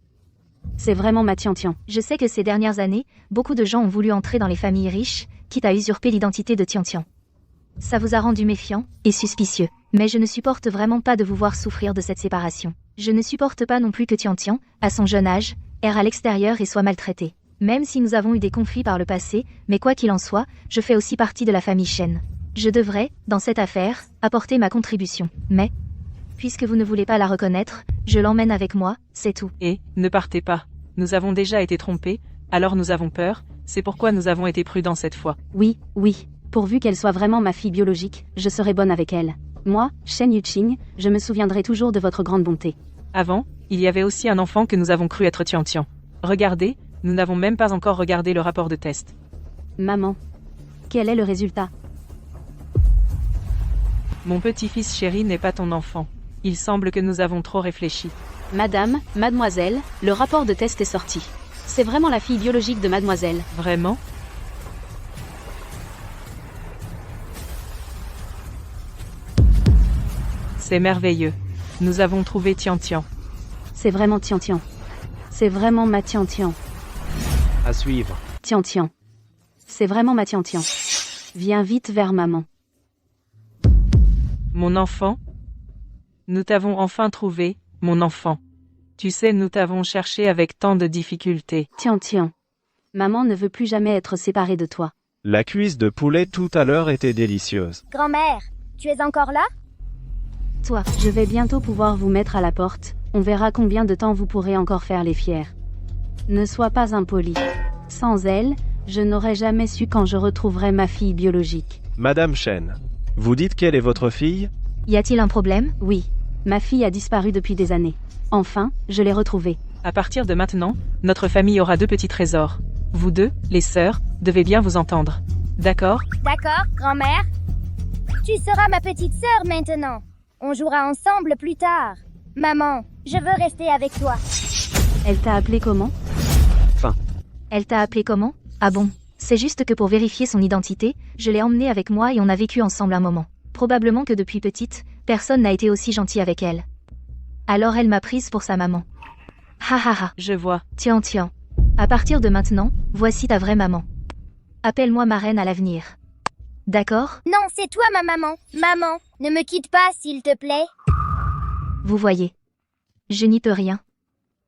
C'est vraiment ma Tian. Je sais que ces dernières années, beaucoup de gens ont voulu entrer dans les familles riches, quitte à usurper l'identité de Tian. Ça vous a rendu méfiant et suspicieux. Mais je ne supporte vraiment pas de vous voir souffrir de cette séparation. Je ne supporte pas non plus que Tian, à son jeune âge, erre à l'extérieur et soit maltraité. Même si nous avons eu des conflits par le passé, mais quoi qu'il en soit, je fais aussi partie de la famille Shen. Je devrais, dans cette affaire, apporter ma contribution. Mais, puisque vous ne voulez pas la reconnaître, je l'emmène avec moi, c'est tout. Et, ne partez pas. Nous avons déjà été trompés, alors nous avons peur, c'est pourquoi nous avons été prudents cette fois. Oui. Pourvu qu'elle soit vraiment ma fille biologique, je serai bonne avec elle. Moi, Shen Yuqing, je me souviendrai toujours de votre grande bonté. Avant, il y avait aussi un enfant que nous avons cru être Tian. Regardez, nous n'avons même pas encore regardé le rapport de test. Maman. Quel est le résultat? Mon petit-fils chéri n'est pas ton enfant. Il semble que nous avons trop réfléchi. Madame, mademoiselle, le rapport de test est sorti. C'est vraiment la fille biologique de mademoiselle. Vraiment? C'est merveilleux. Nous avons trouvé Tian. C'est vraiment Tian. C'est vraiment ma Tian. À suivre. Tian. C'est vraiment ma Tian. Viens vite vers maman. Mon enfant? Nous t'avons enfin trouvé, mon enfant. Tu sais, nous t'avons cherché avec tant de difficultés. Tian. Maman ne veut plus jamais être séparée de toi. La cuisse de poulet tout à l'heure était délicieuse. Grand-mère, tu es encore là? Toi, je vais bientôt pouvoir vous mettre à la porte. On verra combien de temps vous pourrez encore faire les fiers. Ne sois pas impoli. Sans elle, je n'aurais jamais su quand je retrouverai ma fille biologique. Madame Shen, vous dites qu'elle est votre fille? Y a-t-il un problème? Oui. Ma fille a disparu depuis des années. Enfin, je l'ai retrouvée. À partir de maintenant, notre famille aura 2 petits trésors. Vous deux, les sœurs, devez bien vous entendre. D'accord? D'accord, grand-mère. Tu seras ma petite sœur maintenant. On jouera ensemble plus tard. Maman, je veux rester avec toi. Elle t'a appelé comment? Elle t'a appelé comment? Ah bon? C'est juste que pour vérifier son identité, je l'ai emmenée avec moi et on a vécu ensemble un moment. Probablement que depuis petite, personne n'a été aussi gentil avec elle. Alors elle m'a prise pour sa maman. Ha. Je vois. Tian. À partir de maintenant, voici ta vraie maman. Appelle-moi ma reine à l'avenir. D'accord? Non, c'est toi ma maman. Maman, ne me quitte pas s'il te plaît. Vous voyez. Je n'y peux rien.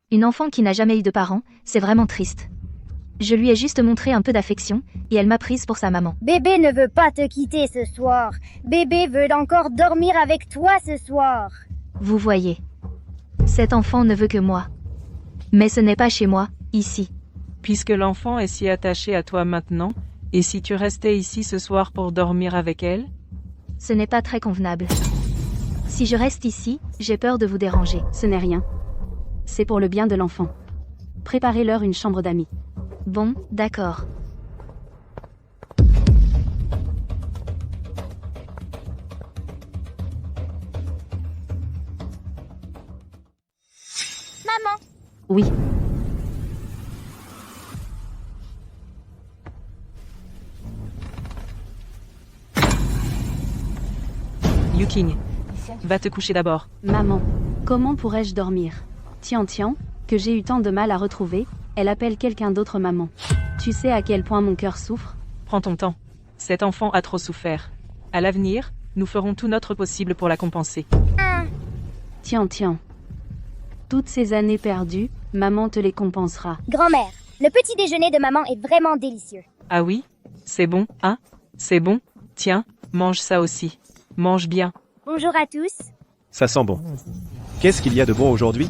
Une enfant qui n'a jamais eu de parents, c'est vraiment triste. Je lui ai juste montré un peu d'affection, et elle m'a prise pour sa maman. Bébé ne veut pas te quitter ce soir. Bébé veut encore dormir avec toi ce soir. Vous voyez. Cet enfant ne veut que moi. Mais ce n'est pas chez moi, ici. Puisque l'enfant est si attaché à toi maintenant, et si tu restais ici ce soir pour dormir avec elle? Ce n'est pas très convenable. Si je reste ici, j'ai peur de vous déranger. Ce n'est rien. C'est pour le bien de l'enfant. Préparez-leur une chambre d'amis. Bon, d'accord. Maman, Oui, Yuking, va te coucher d'abord. maman. Comment pourrais-je dormir? Tian, que j'ai eu tant de mal à retrouver, elle appelle quelqu'un d'autre maman. Tu sais à quel point mon cœur souffre? Prends ton temps. Cet enfant a trop souffert. À l'avenir, nous ferons tout notre possible pour la compenser. Tian. Toutes ces années perdues, maman te les compensera. grand-mère, le petit déjeuner de maman est vraiment délicieux. Ah oui? C'est bon, hein? C'est bon? Tiens, mange ça aussi. Mange bien. Bonjour à tous. Ça sent bon. Qu'est-ce qu'il y a de bon aujourd'hui?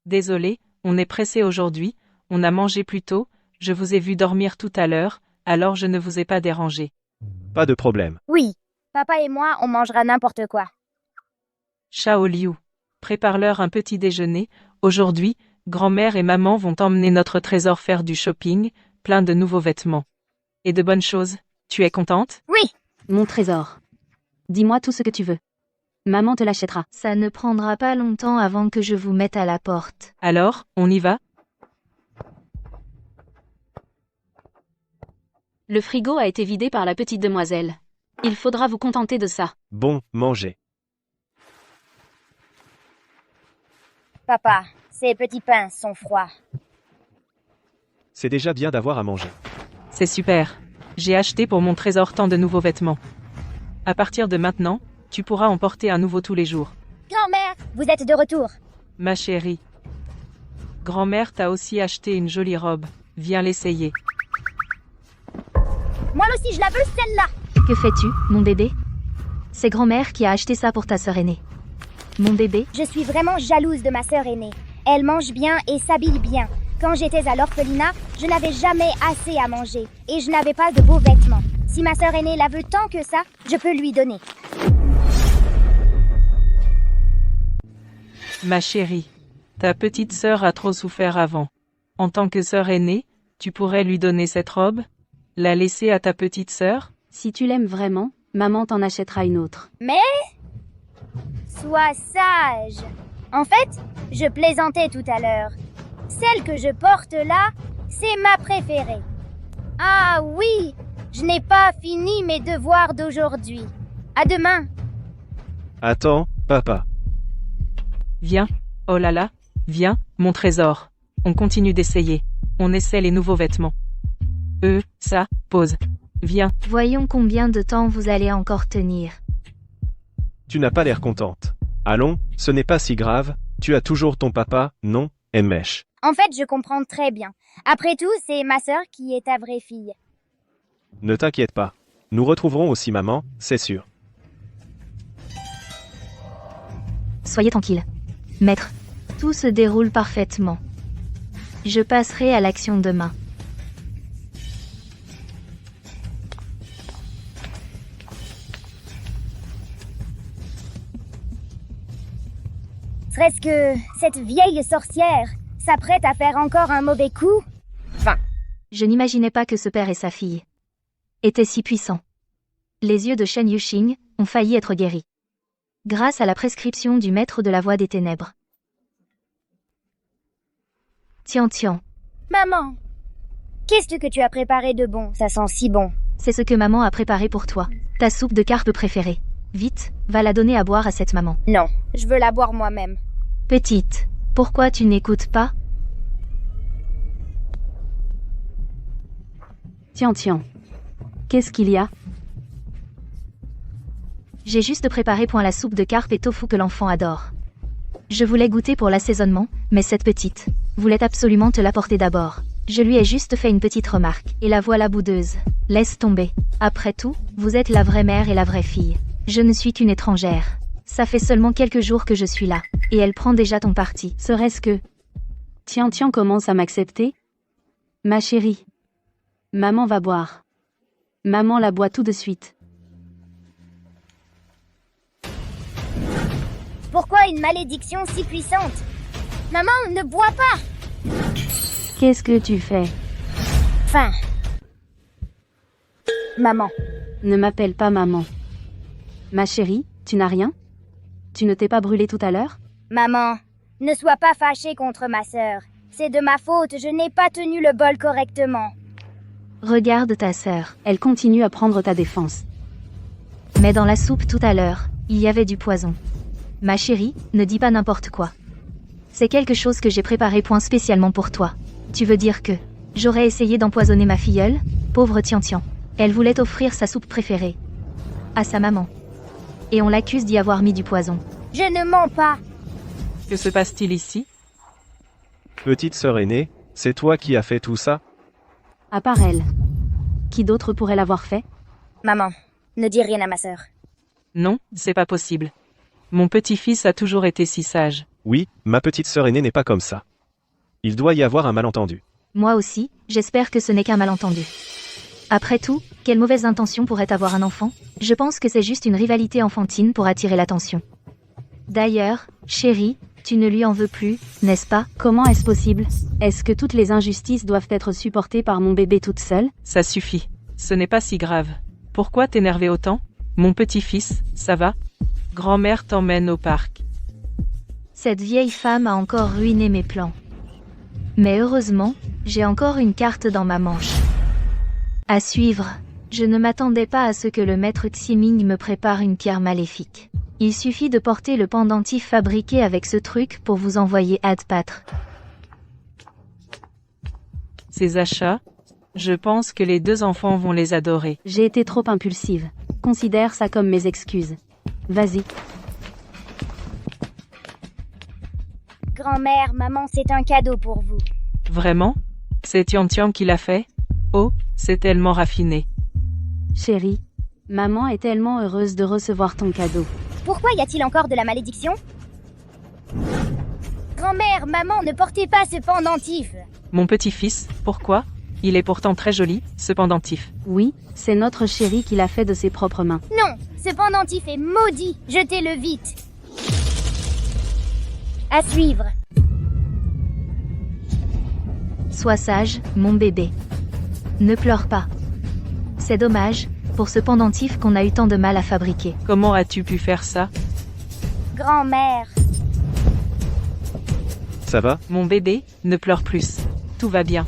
Désolé, on est pressé aujourd'hui, on a mangé plus tôt, je vous ai vu dormir tout à l'heure, alors je ne vous ai pas dérangé. Pas de problème. Oui, papa et moi, on mangera n'importe quoi. Shao Liu, prépare-leur un petit déjeuner. Aujourd'hui, grand-mère et maman vont emmener notre trésor faire du shopping, plein de nouveaux vêtements. Et de bonnes choses. Tu es contente? Oui, Mon trésor. Dis-moi tout ce que tu veux. Maman te l'achètera. Ça ne prendra pas longtemps avant que je vous mette à la porte. Alors, on y va? Le frigo a été vidé par la petite demoiselle. Il faudra vous contenter de ça. Bon, mangez. papa, ces petits pains sont froids. C'est déjà bien d'avoir à manger. C'est super. J'ai acheté pour mon trésor tant de nouveaux vêtements. À partir de maintenant, tu pourras en porter un nouveau tous les jours. Grand-mère, vous êtes de retour. Ma chérie. Grand-mère t'a aussi acheté une jolie robe. Viens l'essayer. Moi aussi, je la veux, celle-là. Que fais-tu, mon bébé? C'est grand-mère qui a acheté ça pour ta sœur aînée. Mon bébé? Je suis vraiment jalouse de ma sœur aînée. Elle mange bien et s'habille bien. Quand j'étais à l'orphelinat, je n'avais jamais assez à manger et je n'avais pas de beaux vêtements. Si ma sœur aînée la veut tant que ça, je peux lui donner. Ma chérie, ta petite sœur a trop souffert avant. En tant que sœur aînée, tu pourrais lui donner cette robe? La laisser à ta petite sœur? Si tu l'aimes vraiment, maman t'en achètera une autre. Mais sois sage. En fait, je plaisantais tout à l'heure. Celle que je porte là, c'est ma préférée. Ah oui, je n'ai pas fini mes devoirs d'aujourd'hui. À demain. Attends, papa. Viens, oh là là, viens, mon trésor. On continue d'essayer. On essaie les nouveaux vêtements. Ça, pause. Viens. Voyons combien de temps vous allez encore tenir. Tu n'as pas l'air contente. Allons, ce n'est pas si grave, tu as toujours ton papa, non, Mèche. En fait, je comprends très bien. Après tout, c'est ma sœur qui est ta vraie fille. Ne t'inquiète pas. Nous retrouverons aussi maman, c'est sûr. Soyez tranquille. Maître, tout se déroule parfaitement. Je passerai à l'action demain. Serait-ce que cette vieille sorcière s'apprête à faire encore un mauvais coup? Je n'imaginais pas que ce père et sa fille étaient si puissants. Les yeux de Shen Yuxing ont failli être guéris. Grâce à la prescription du maître de la voie des ténèbres. Tian, Maman, qu'est-ce que tu as préparé de bon? Ça sent si bon. c'est ce que maman a préparé pour toi. Ta soupe de carpe préférée. Vite, va la donner à boire à cette maman. Non, je veux la boire moi-même. Petite, pourquoi tu n'écoutes pas? Tian. Qu'est-ce qu'il y a? J'ai juste préparé point la soupe de carpe et tofu que l'enfant adore. Je voulais goûter pour l'assaisonnement, mais cette petite voulait absolument te l'apporter d'abord. Je lui ai juste fait une petite remarque, et la voilà boudeuse. Laisse tomber. Après tout, vous êtes la vraie mère et la vraie fille. Je ne suis qu'une étrangère. Ça fait seulement quelques jours que je suis là, et elle prend déjà ton parti. Serait-ce que... Tian commence à m'accepter? Ma chérie. Maman va boire. Maman la boit tout de suite. Pourquoi une malédiction si puissante? Maman, ne bois pas! Qu'est-ce que tu fais? Enfin... Maman. Ne m'appelle pas maman. Ma chérie, tu n'as rien? Tu ne t'es pas brûlée tout à l'heure? Maman, ne sois pas fâchée contre ma sœur. C'est de ma faute, je n'ai pas tenu le bol correctement. Regarde ta sœur. Elle continue à prendre ta défense. Mais dans la soupe tout à l'heure, il y avait du poison. Ma chérie, ne dis pas n'importe quoi. C'est quelque chose que j'ai préparé point spécialement pour toi. Tu veux dire que j'aurais essayé d'empoisonner ma filleule? Pauvre Tian. Elle voulait offrir sa soupe préférée à sa maman. Et on l'accuse d'y avoir mis du poison. Je ne mens pas. Que se passe-t-il ici? Petite sœur aînée, c'est toi qui as fait tout ça? À part elle. Qui d'autre pourrait l'avoir fait? Maman, ne dis rien à ma sœur. Non, c'est pas possible. Mon petit-fils a toujours été si sage. Oui, ma petite sœur aînée n'est pas comme ça. Il doit y avoir un malentendu. Moi aussi, j'espère que ce n'est qu'un malentendu. Après tout, quelle mauvaise intention pourrait avoir un enfant? Je pense que c'est juste une rivalité enfantine pour attirer l'attention. D'ailleurs, chérie, tu ne lui en veux plus, n'est-ce pas? Comment est-ce possible? Est-ce que toutes les injustices doivent être supportées par mon bébé toute seule? Ça suffit. Ce n'est pas si grave. Pourquoi t'énerver autant? Mon petit-fils, ça va? Grand-mère t'emmène au parc. Cette vieille femme a encore ruiné mes plans. Mais heureusement, j'ai encore une carte dans ma manche. À suivre, je ne m'attendais pas à ce que le maître Ximing me prépare une pierre maléfique. Il suffit de porter le pendentif fabriqué avec ce truc pour vous envoyer ad patre. Ces achats, je pense que les deux enfants vont les adorer. J'ai été trop impulsive. Considère ça comme mes excuses. Vas-y. Grand-mère, maman, c'est un cadeau pour vous. Vraiment? C'est Tian qui l'a fait? Oh, c'est tellement raffiné. Chérie, maman est tellement heureuse de recevoir ton cadeau. Pourquoi y a-t-il encore de la malédiction? Grand-mère, maman, ne portez pas ce pendentif. Mon petit-fils, pourquoi? Il est pourtant très joli, ce pendentif. Oui, c'est notre chérie qui l'a fait de ses propres mains. Non, ce pendentif est maudit. Jetez-le vite. À suivre. Sois sage, mon bébé. Ne pleure pas. C'est dommage, pour ce pendentif qu'on a eu tant de mal à fabriquer. Comment as-tu pu faire ça? Grand-mère. Ça va? Mon bébé, ne pleure plus. Tout va bien.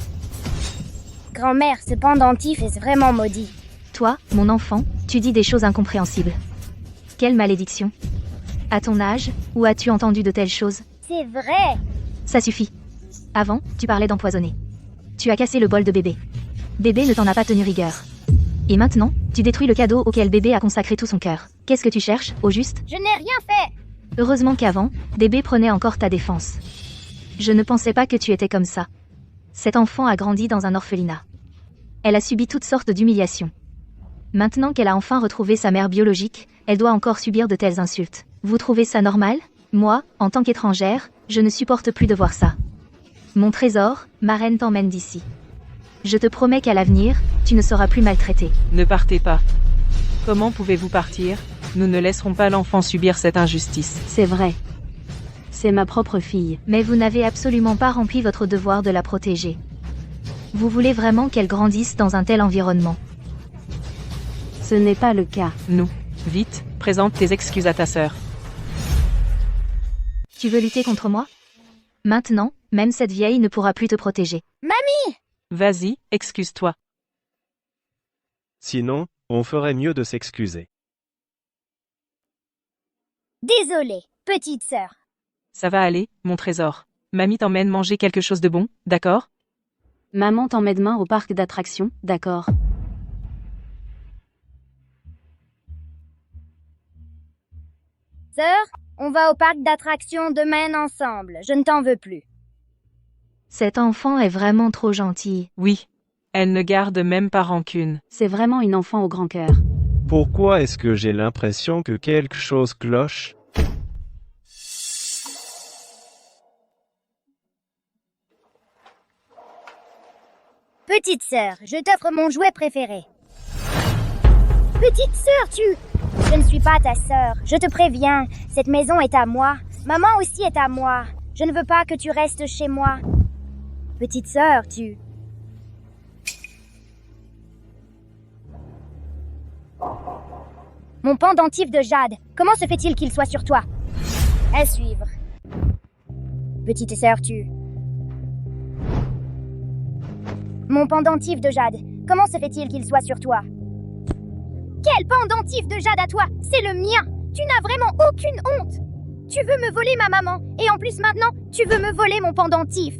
Grand-mère, ce pendentif est vraiment maudit. Toi, mon enfant, tu dis des choses incompréhensibles. Quelle malédiction? À ton âge, où as-tu entendu de telles choses? C'est vrai. Ça suffit. Avant, tu parlais d'empoisonner. Tu as cassé le bol de bébé. Bébé ne t'en a pas tenu rigueur. Et maintenant, tu détruis le cadeau auquel bébé a consacré tout son cœur. Qu'est-ce que tu cherches, au juste? Je n'ai rien fait. Heureusement qu'avant, bébé prenait encore ta défense. Je ne pensais pas que tu étais comme ça. Cet enfant a grandi dans un orphelinat. Elle a subi toutes sortes d'humiliations. Maintenant qu'elle a enfin retrouvé sa mère biologique, elle doit encore subir de telles insultes. Vous trouvez ça normal? Moi, en tant qu'étrangère, je ne supporte plus de voir ça. Mon trésor, ma reine t'emmène d'ici. Je te promets qu'à l'avenir, tu ne seras plus maltraité. Ne partez pas. Comment pouvez-vous partir? Nous ne laisserons pas l'enfant subir cette injustice. C'est vrai. C'est ma propre fille. Mais vous n'avez absolument pas rempli votre devoir de la protéger. Vous voulez vraiment qu'elle grandisse dans un tel environnement? Ce n'est pas le cas. Nous. Vite, présente tes excuses à ta sœur. Tu veux lutter contre moi? Maintenant, même cette vieille ne pourra plus te protéger. Mamie! Vas-y, excuse-toi. Sinon, on ferait mieux de s'excuser. Désolée, petite sœur. Ça va aller, mon trésor. Mamie t'emmène manger quelque chose de bon, d'accord? Maman t'emmène demain au parc d'attractions, d'accord? Sœur, on va au parc d'attractions demain ensemble. Je ne t'en veux plus. Cet enfant est vraiment trop gentil. Oui. Elle ne garde même pas rancune. C'est vraiment une enfant au grand cœur. Pourquoi est-ce que j'ai l'impression que quelque chose cloche? Petite sœur, je t'offre mon jouet préféré. Petite sœur, Je ne suis pas ta sœur, je te préviens. Cette maison est à moi. Maman aussi est à moi. Je ne veux pas que tu restes chez moi. Petite sœur, Mon pendentif de jade, comment se fait-il qu'il soit sur toi? À suivre. Petite sœur, Mon pendentif de jade, comment se fait-il qu'il soit sur toi? Quel pendentif de jade à toi? C'est le mien! Tu n'as vraiment aucune honte! Tu veux me voler ma maman, et en plus maintenant, tu veux me voler mon pendentif.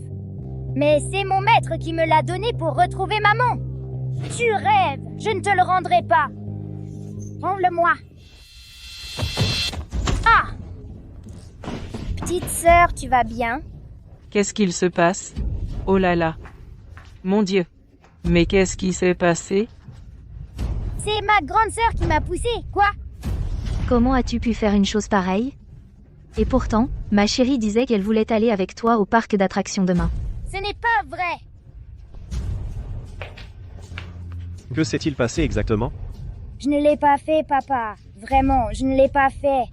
Mais c'est mon maître qui me l'a donné pour retrouver maman. Tu rêves, je ne te le rendrai pas. Rends-le-moi. Ah! Petite sœur, tu vas bien? Qu'est-ce qu'il se passe? Oh là là. Mon Dieu. Mais qu'est-ce qui s'est passé? C'est ma grande sœur qui m'a poussée, quoi? Comment as-tu pu faire une chose pareille? Et pourtant, ma chérie disait qu'elle voulait aller avec toi au parc d'attractions demain. Ce n'est pas vrai! Que s'est-il passé exactement? Je ne l'ai pas fait, papa. Vraiment, je ne l'ai pas fait.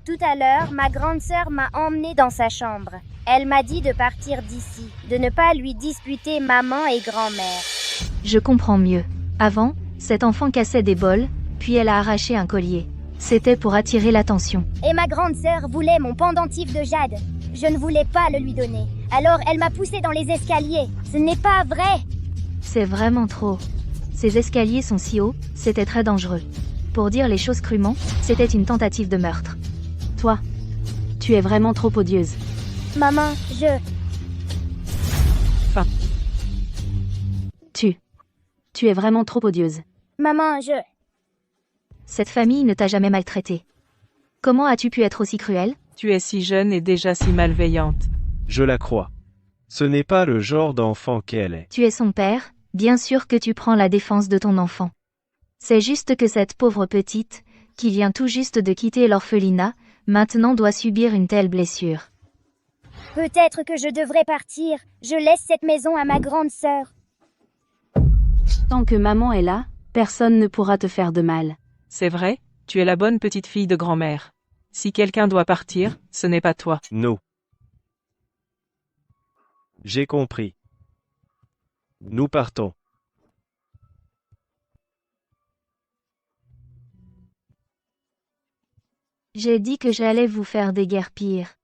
Tout à l'heure, ma grande sœur m'a emmenée dans sa chambre. Elle m'a dit de partir d'ici, de ne pas lui disputer maman et grand-mère. Je comprends mieux. Avant, cet enfant cassait des bols, puis elle a arraché un collier. C'était pour attirer l'attention. Et ma grande sœur voulait mon pendentif de jade. Je ne voulais pas le lui donner. Alors elle m'a poussée dans les escaliers. Ce n'est pas vrai! C'est vraiment trop. Ces escaliers sont si hauts, c'était très dangereux. Pour dire les choses crûment, c'était une tentative de meurtre. Toi, tu es vraiment trop odieuse. Maman, Tu es vraiment trop odieuse. Maman, Cette famille ne t'a jamais maltraité. Comment as-tu pu être aussi cruelle? Tu es si jeune et déjà si malveillante. Je la crois. Ce n'est pas le genre d'enfant qu'elle est. Tu es son père, bien sûr que tu prends la défense de ton enfant. C'est juste que cette pauvre petite, qui vient tout juste de quitter l'orphelinat, maintenant doit subir une telle blessure. Peut-être que je devrais partir. Je laisse cette maison à ma grande sœur. Tant que maman est là, personne ne pourra te faire de mal. C'est vrai, tu es la bonne petite fille de grand-mère. Si quelqu'un doit partir, ce n'est pas toi. Non. J'ai compris. Nous partons. J'ai dit que j'allais vous faire déguerpir.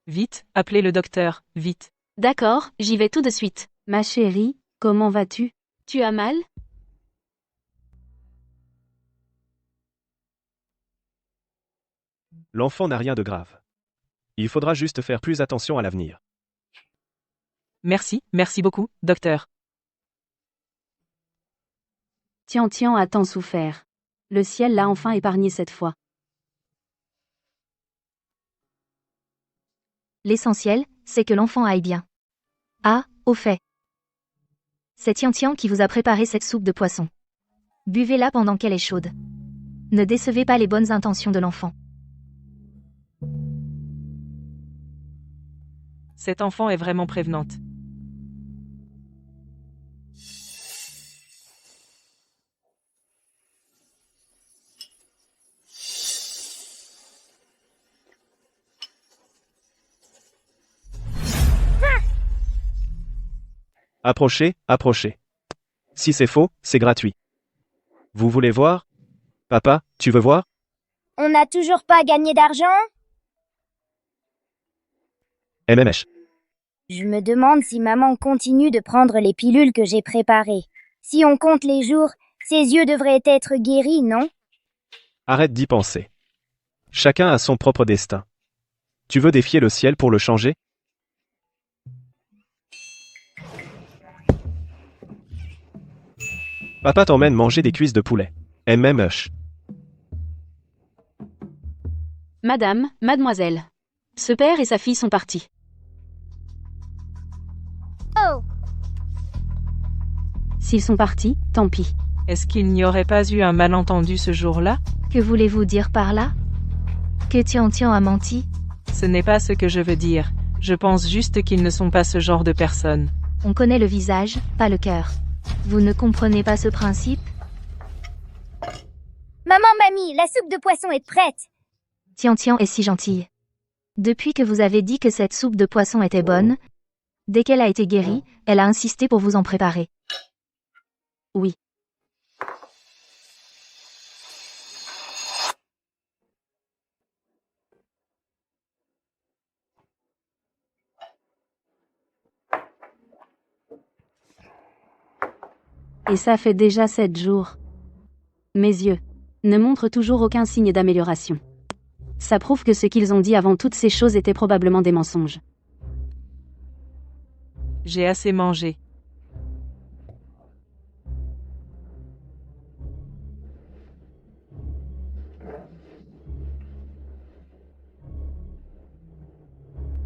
Vite, appelez le docteur, vite. D'accord, j'y vais tout de suite. Ma chérie, comment vas-tu? Tu as mal? L'enfant n'a rien de grave. Il faudra juste faire plus attention à l'avenir. Merci beaucoup, docteur. Tian a tant souffert. Le ciel l'a enfin épargné cette fois. L'essentiel, c'est que l'enfant aille bien. Ah, au fait. C'est Tian qui vous a préparé cette soupe de poisson. Buvez-la pendant qu'elle est chaude. Ne décevez pas les bonnes intentions de l'enfant. Cet enfant est vraiment prévenante. Approchez, approchez. Si c'est faux, c'est gratuit. Vous voulez voir? Papa, tu veux voir? On n'a toujours pas gagné d'argent? MMH. Je me demande si maman continue de prendre les pilules que j'ai préparées. Si on compte les jours, ses yeux devraient être guéris, non? Arrête d'y penser. Chacun a son propre destin. Tu veux défier le ciel pour le changer? Papa t'emmène manger des cuisses de poulet. MMH. Madame, mademoiselle. Ce père et sa fille sont partis. Oh! S'ils sont partis, tant pis. Est-ce qu'il n'y aurait pas eu un malentendu ce jour-là? Que voulez-vous dire par là? Que Tian a menti? Ce n'est pas ce que je veux dire. Je pense juste qu'ils ne sont pas ce genre de personnes. On connaît le visage, pas le cœur. Vous ne comprenez pas ce principe? Maman, mamie, la soupe de poisson est prête. Tian Tian est si gentille. Depuis que vous avez dit que cette soupe de poisson était bonne, dès qu'elle a été guérie, elle a insisté pour vous en préparer. Oui. Et ça fait déjà 7 jours. Mes yeux ne montrent toujours aucun signe d'amélioration. Ça prouve que ce qu'ils ont dit avant toutes ces choses étaient probablement des mensonges. J'ai assez mangé.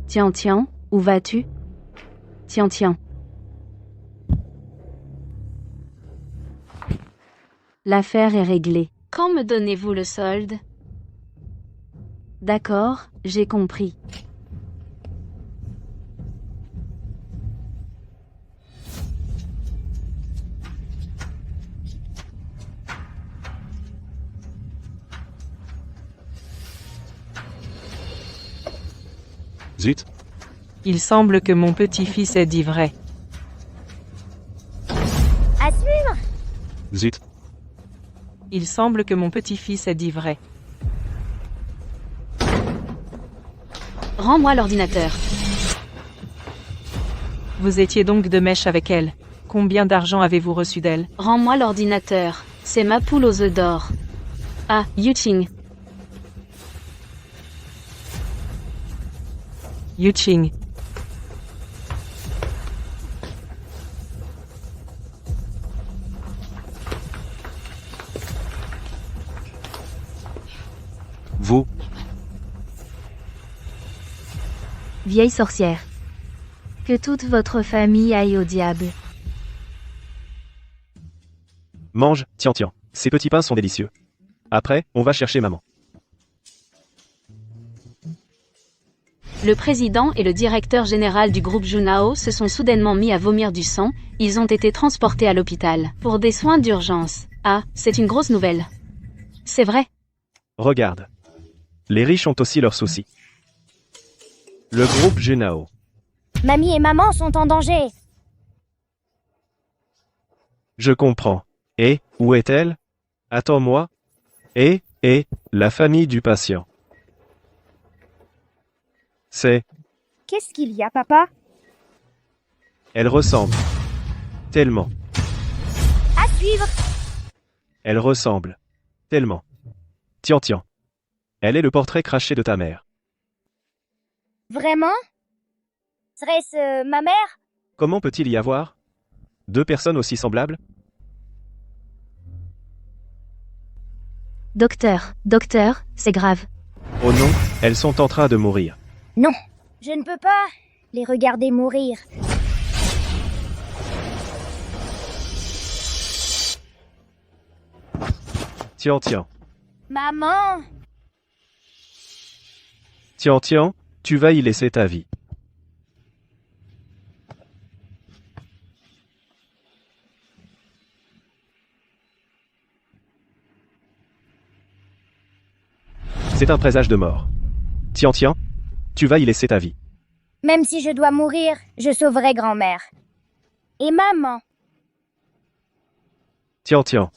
Tian Tian, où vas-tu? Tian Tian. L'affaire est réglée. Quand me donnez-vous le solde? D'accord, j'ai compris. Zut. Il semble que mon petit-fils ait dit vrai. À suivre. Zut. Il semble que mon petit-fils ait dit vrai. Rends-moi l'ordinateur. Vous étiez donc de mèche avec elle. Combien d'argent avez-vous reçu d'elle? Rends-moi l'ordinateur. C'est ma poule aux œufs d'or. Ah, Yuching. Yuching. Vous. Vieille sorcière. Que toute votre famille aille au diable. Mange, Tian Tian. Ces petits pains sont délicieux. Après, on va chercher maman. Le président et le directeur général du groupe Junao se sont soudainement mis à vomir du sang, ils ont été transportés à l'hôpital, pour des soins d'urgence. Ah, c'est une grosse nouvelle. C'est vrai. Regarde. Les riches ont aussi leurs soucis. Le groupe Junao. Mamie et maman sont en danger. Je comprends. Et, où est-elle? Attends-moi. Et, la famille du patient. C'est, Qu'est-ce qu'il y a, papa? elle ressemble. Tellement. À suivre. Elle ressemble. Tellement. Tian Tian. Elle est le portrait craché de ta mère. Vraiment? Serait-ce ma mère? Comment peut-il y avoir deux personnes aussi semblables? Docteur, c'est grave. Oh non, elles sont en train de mourir. Non, je ne peux pas les regarder mourir. Tian Tian. Maman! Tian Tian, tu vas y laisser ta vie. C'est un présage de mort. Tian Tian, tu vas y laisser ta vie. Même si je dois mourir, je sauverai grand-mère. Et maman. Tian Tian.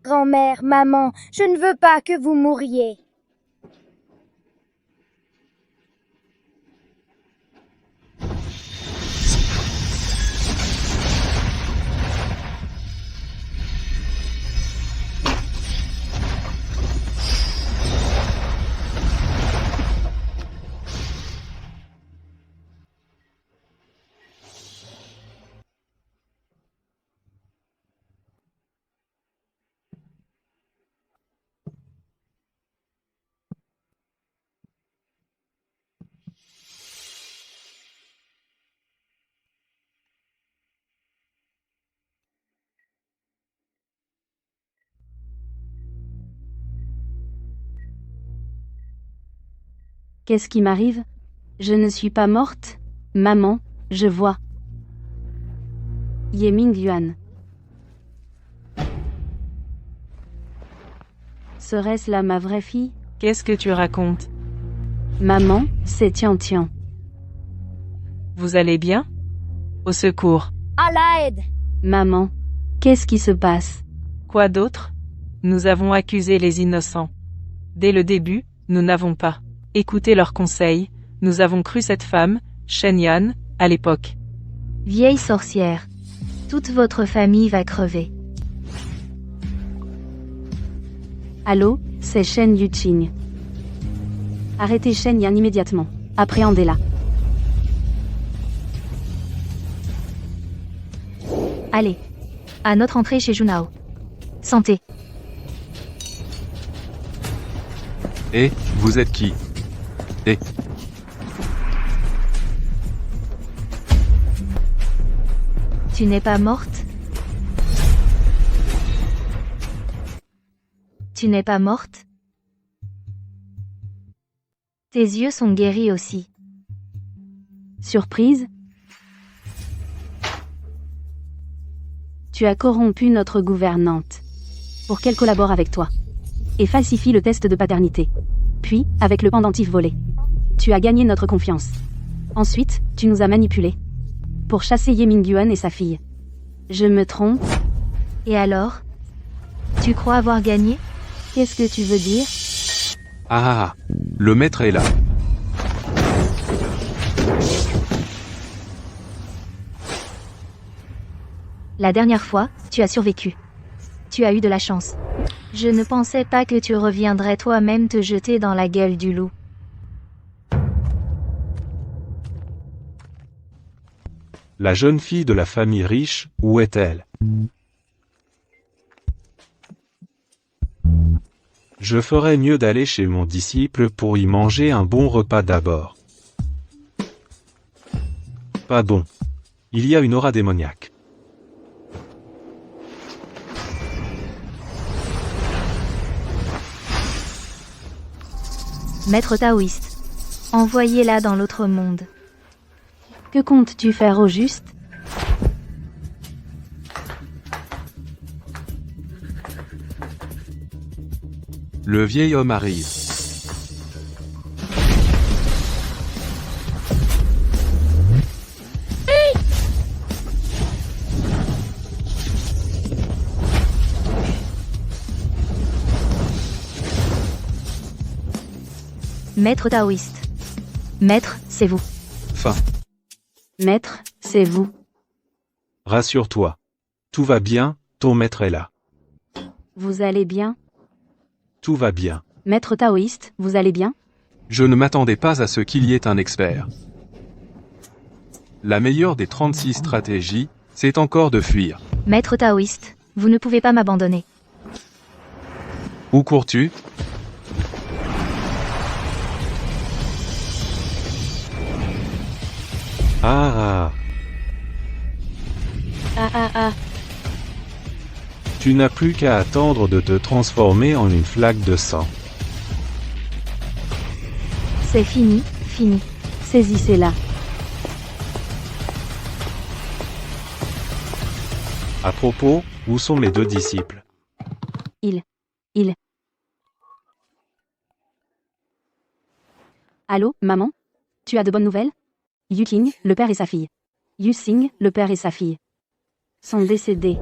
Grand-mère, maman, je ne veux pas que vous mouriez. Qu'est-ce qui m'arrive? Je ne suis pas morte? Maman, je vois. Yeming Yuan. Serait-ce là ma vraie fille? Qu'est-ce que tu racontes? Maman, c'est Tian Tian. Vous allez bien? Au secours. À l'aide! Maman, qu'est-ce qui se passe? Quoi d'autre? Nous avons accusé les innocents. Dès le début, nous n'avons pas écouté leurs conseils, nous avons cru cette femme, Shen Yan, à l'époque. Vieille sorcière. Toute votre famille va crever. Allô, c'est Shen Yuqing. Arrêtez Shen Yan immédiatement. Appréhendez-la. Allez. À notre entrée chez Junao. Santé. Et, vous êtes qui? Et, Tu n'es pas morte? Tu n'es pas morte? Tes yeux sont guéris aussi. Surprise? Tu as corrompu notre gouvernante. Pour qu'elle collabore avec toi. Et falsifie le test de paternité. Puis, avec le pendentif volé. Tu as gagné notre confiance. Ensuite, tu nous as manipulés. Pour chasser Yeming Yuan et sa fille. Je me trompe? Et alors? Tu crois avoir gagné? Qu'est-ce que tu veux dire? ah, le maître est là. La dernière fois, tu as survécu. Tu as eu de la chance. Je ne pensais pas que tu reviendrais toi-même te jeter dans la gueule du loup. La jeune fille de la famille riche, où est-elle? Je ferais mieux d'aller chez mon disciple pour y manger un bon repas d'abord. Pas bon. Il y a une aura démoniaque. Maître taoïste. Envoyez-la dans l'autre monde. Que comptes-tu faire au juste? Le vieil homme arrive. Maître taoïste. Maître, c'est vous. Fin. Maître, c'est vous. Rassure-toi. Tout va bien, ton maître est là. Vous allez bien? Tout va bien. Maître taoïste, vous allez bien? Je ne m'attendais pas à ce qu'il y ait un expert. La meilleure des 36 stratégies, c'est encore de fuir. Maître taoïste, vous ne pouvez pas m'abandonner. Où cours-tu? Ah. Ah. Tu n'as plus qu'à attendre de te transformer en une flaque de sang. C'est fini, fini. Saisissez-la. À propos, où sont mes deux disciples? Il. Allô, maman? Tu as de bonnes nouvelles? Yuqing, le père et sa fille. Yuxing, le père et sa fille. Sont décédés.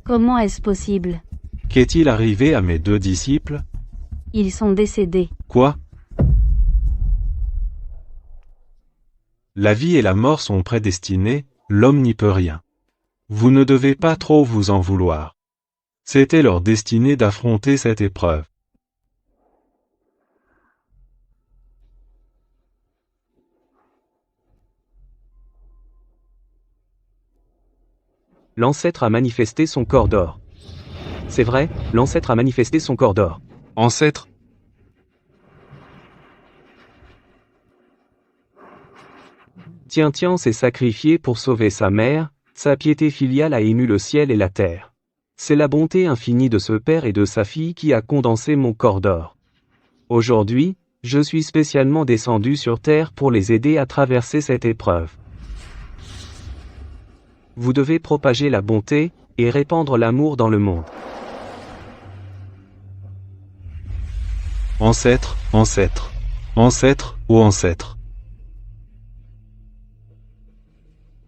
Comment est-ce possible? Qu'est-il arrivé à mes deux disciples? Ils sont décédés. Quoi? La vie et la mort sont prédestinées, l'homme n'y peut rien. Vous ne devez pas trop vous en vouloir. C'était leur destinée d'affronter cette épreuve. L'ancêtre a manifesté son corps d'or. C'est vrai, l'ancêtre a manifesté son corps d'or. Ancêtre? Tian Tian s'est sacrifié pour sauver sa mère, sa piété filiale a ému le ciel et la terre. C'est la bonté infinie de ce père et de sa fille qui a condensé mon corps d'or. Aujourd'hui, je suis spécialement descendu sur Terre pour les aider à traverser cette épreuve. Vous devez propager la bonté et répandre l'amour dans le monde. Ancêtre, ancêtre. Ancêtre ou ancêtre.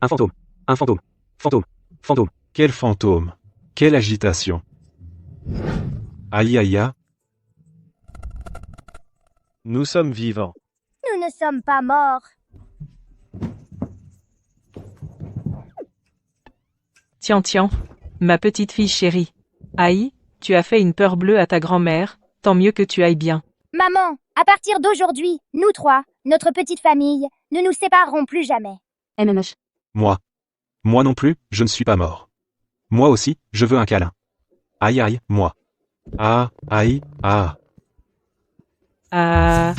Un fantôme. Un fantôme. Fantôme. Fantôme. Quel fantôme. Quelle agitation. Aïe aïe aïe. Nous sommes vivants. Nous ne sommes pas morts. Tiens, ma petite fille chérie. Aïe, tu as fait une peur bleue à ta grand-mère, tant mieux que tu ailles bien. Maman, à partir d'aujourd'hui, nous trois, notre petite famille, ne nous séparerons plus jamais. MMH. Moi. Moi non plus, je ne suis pas mort. Moi aussi, je veux un câlin. Aïe aïe, moi. Ah, aïe, ah. Ah.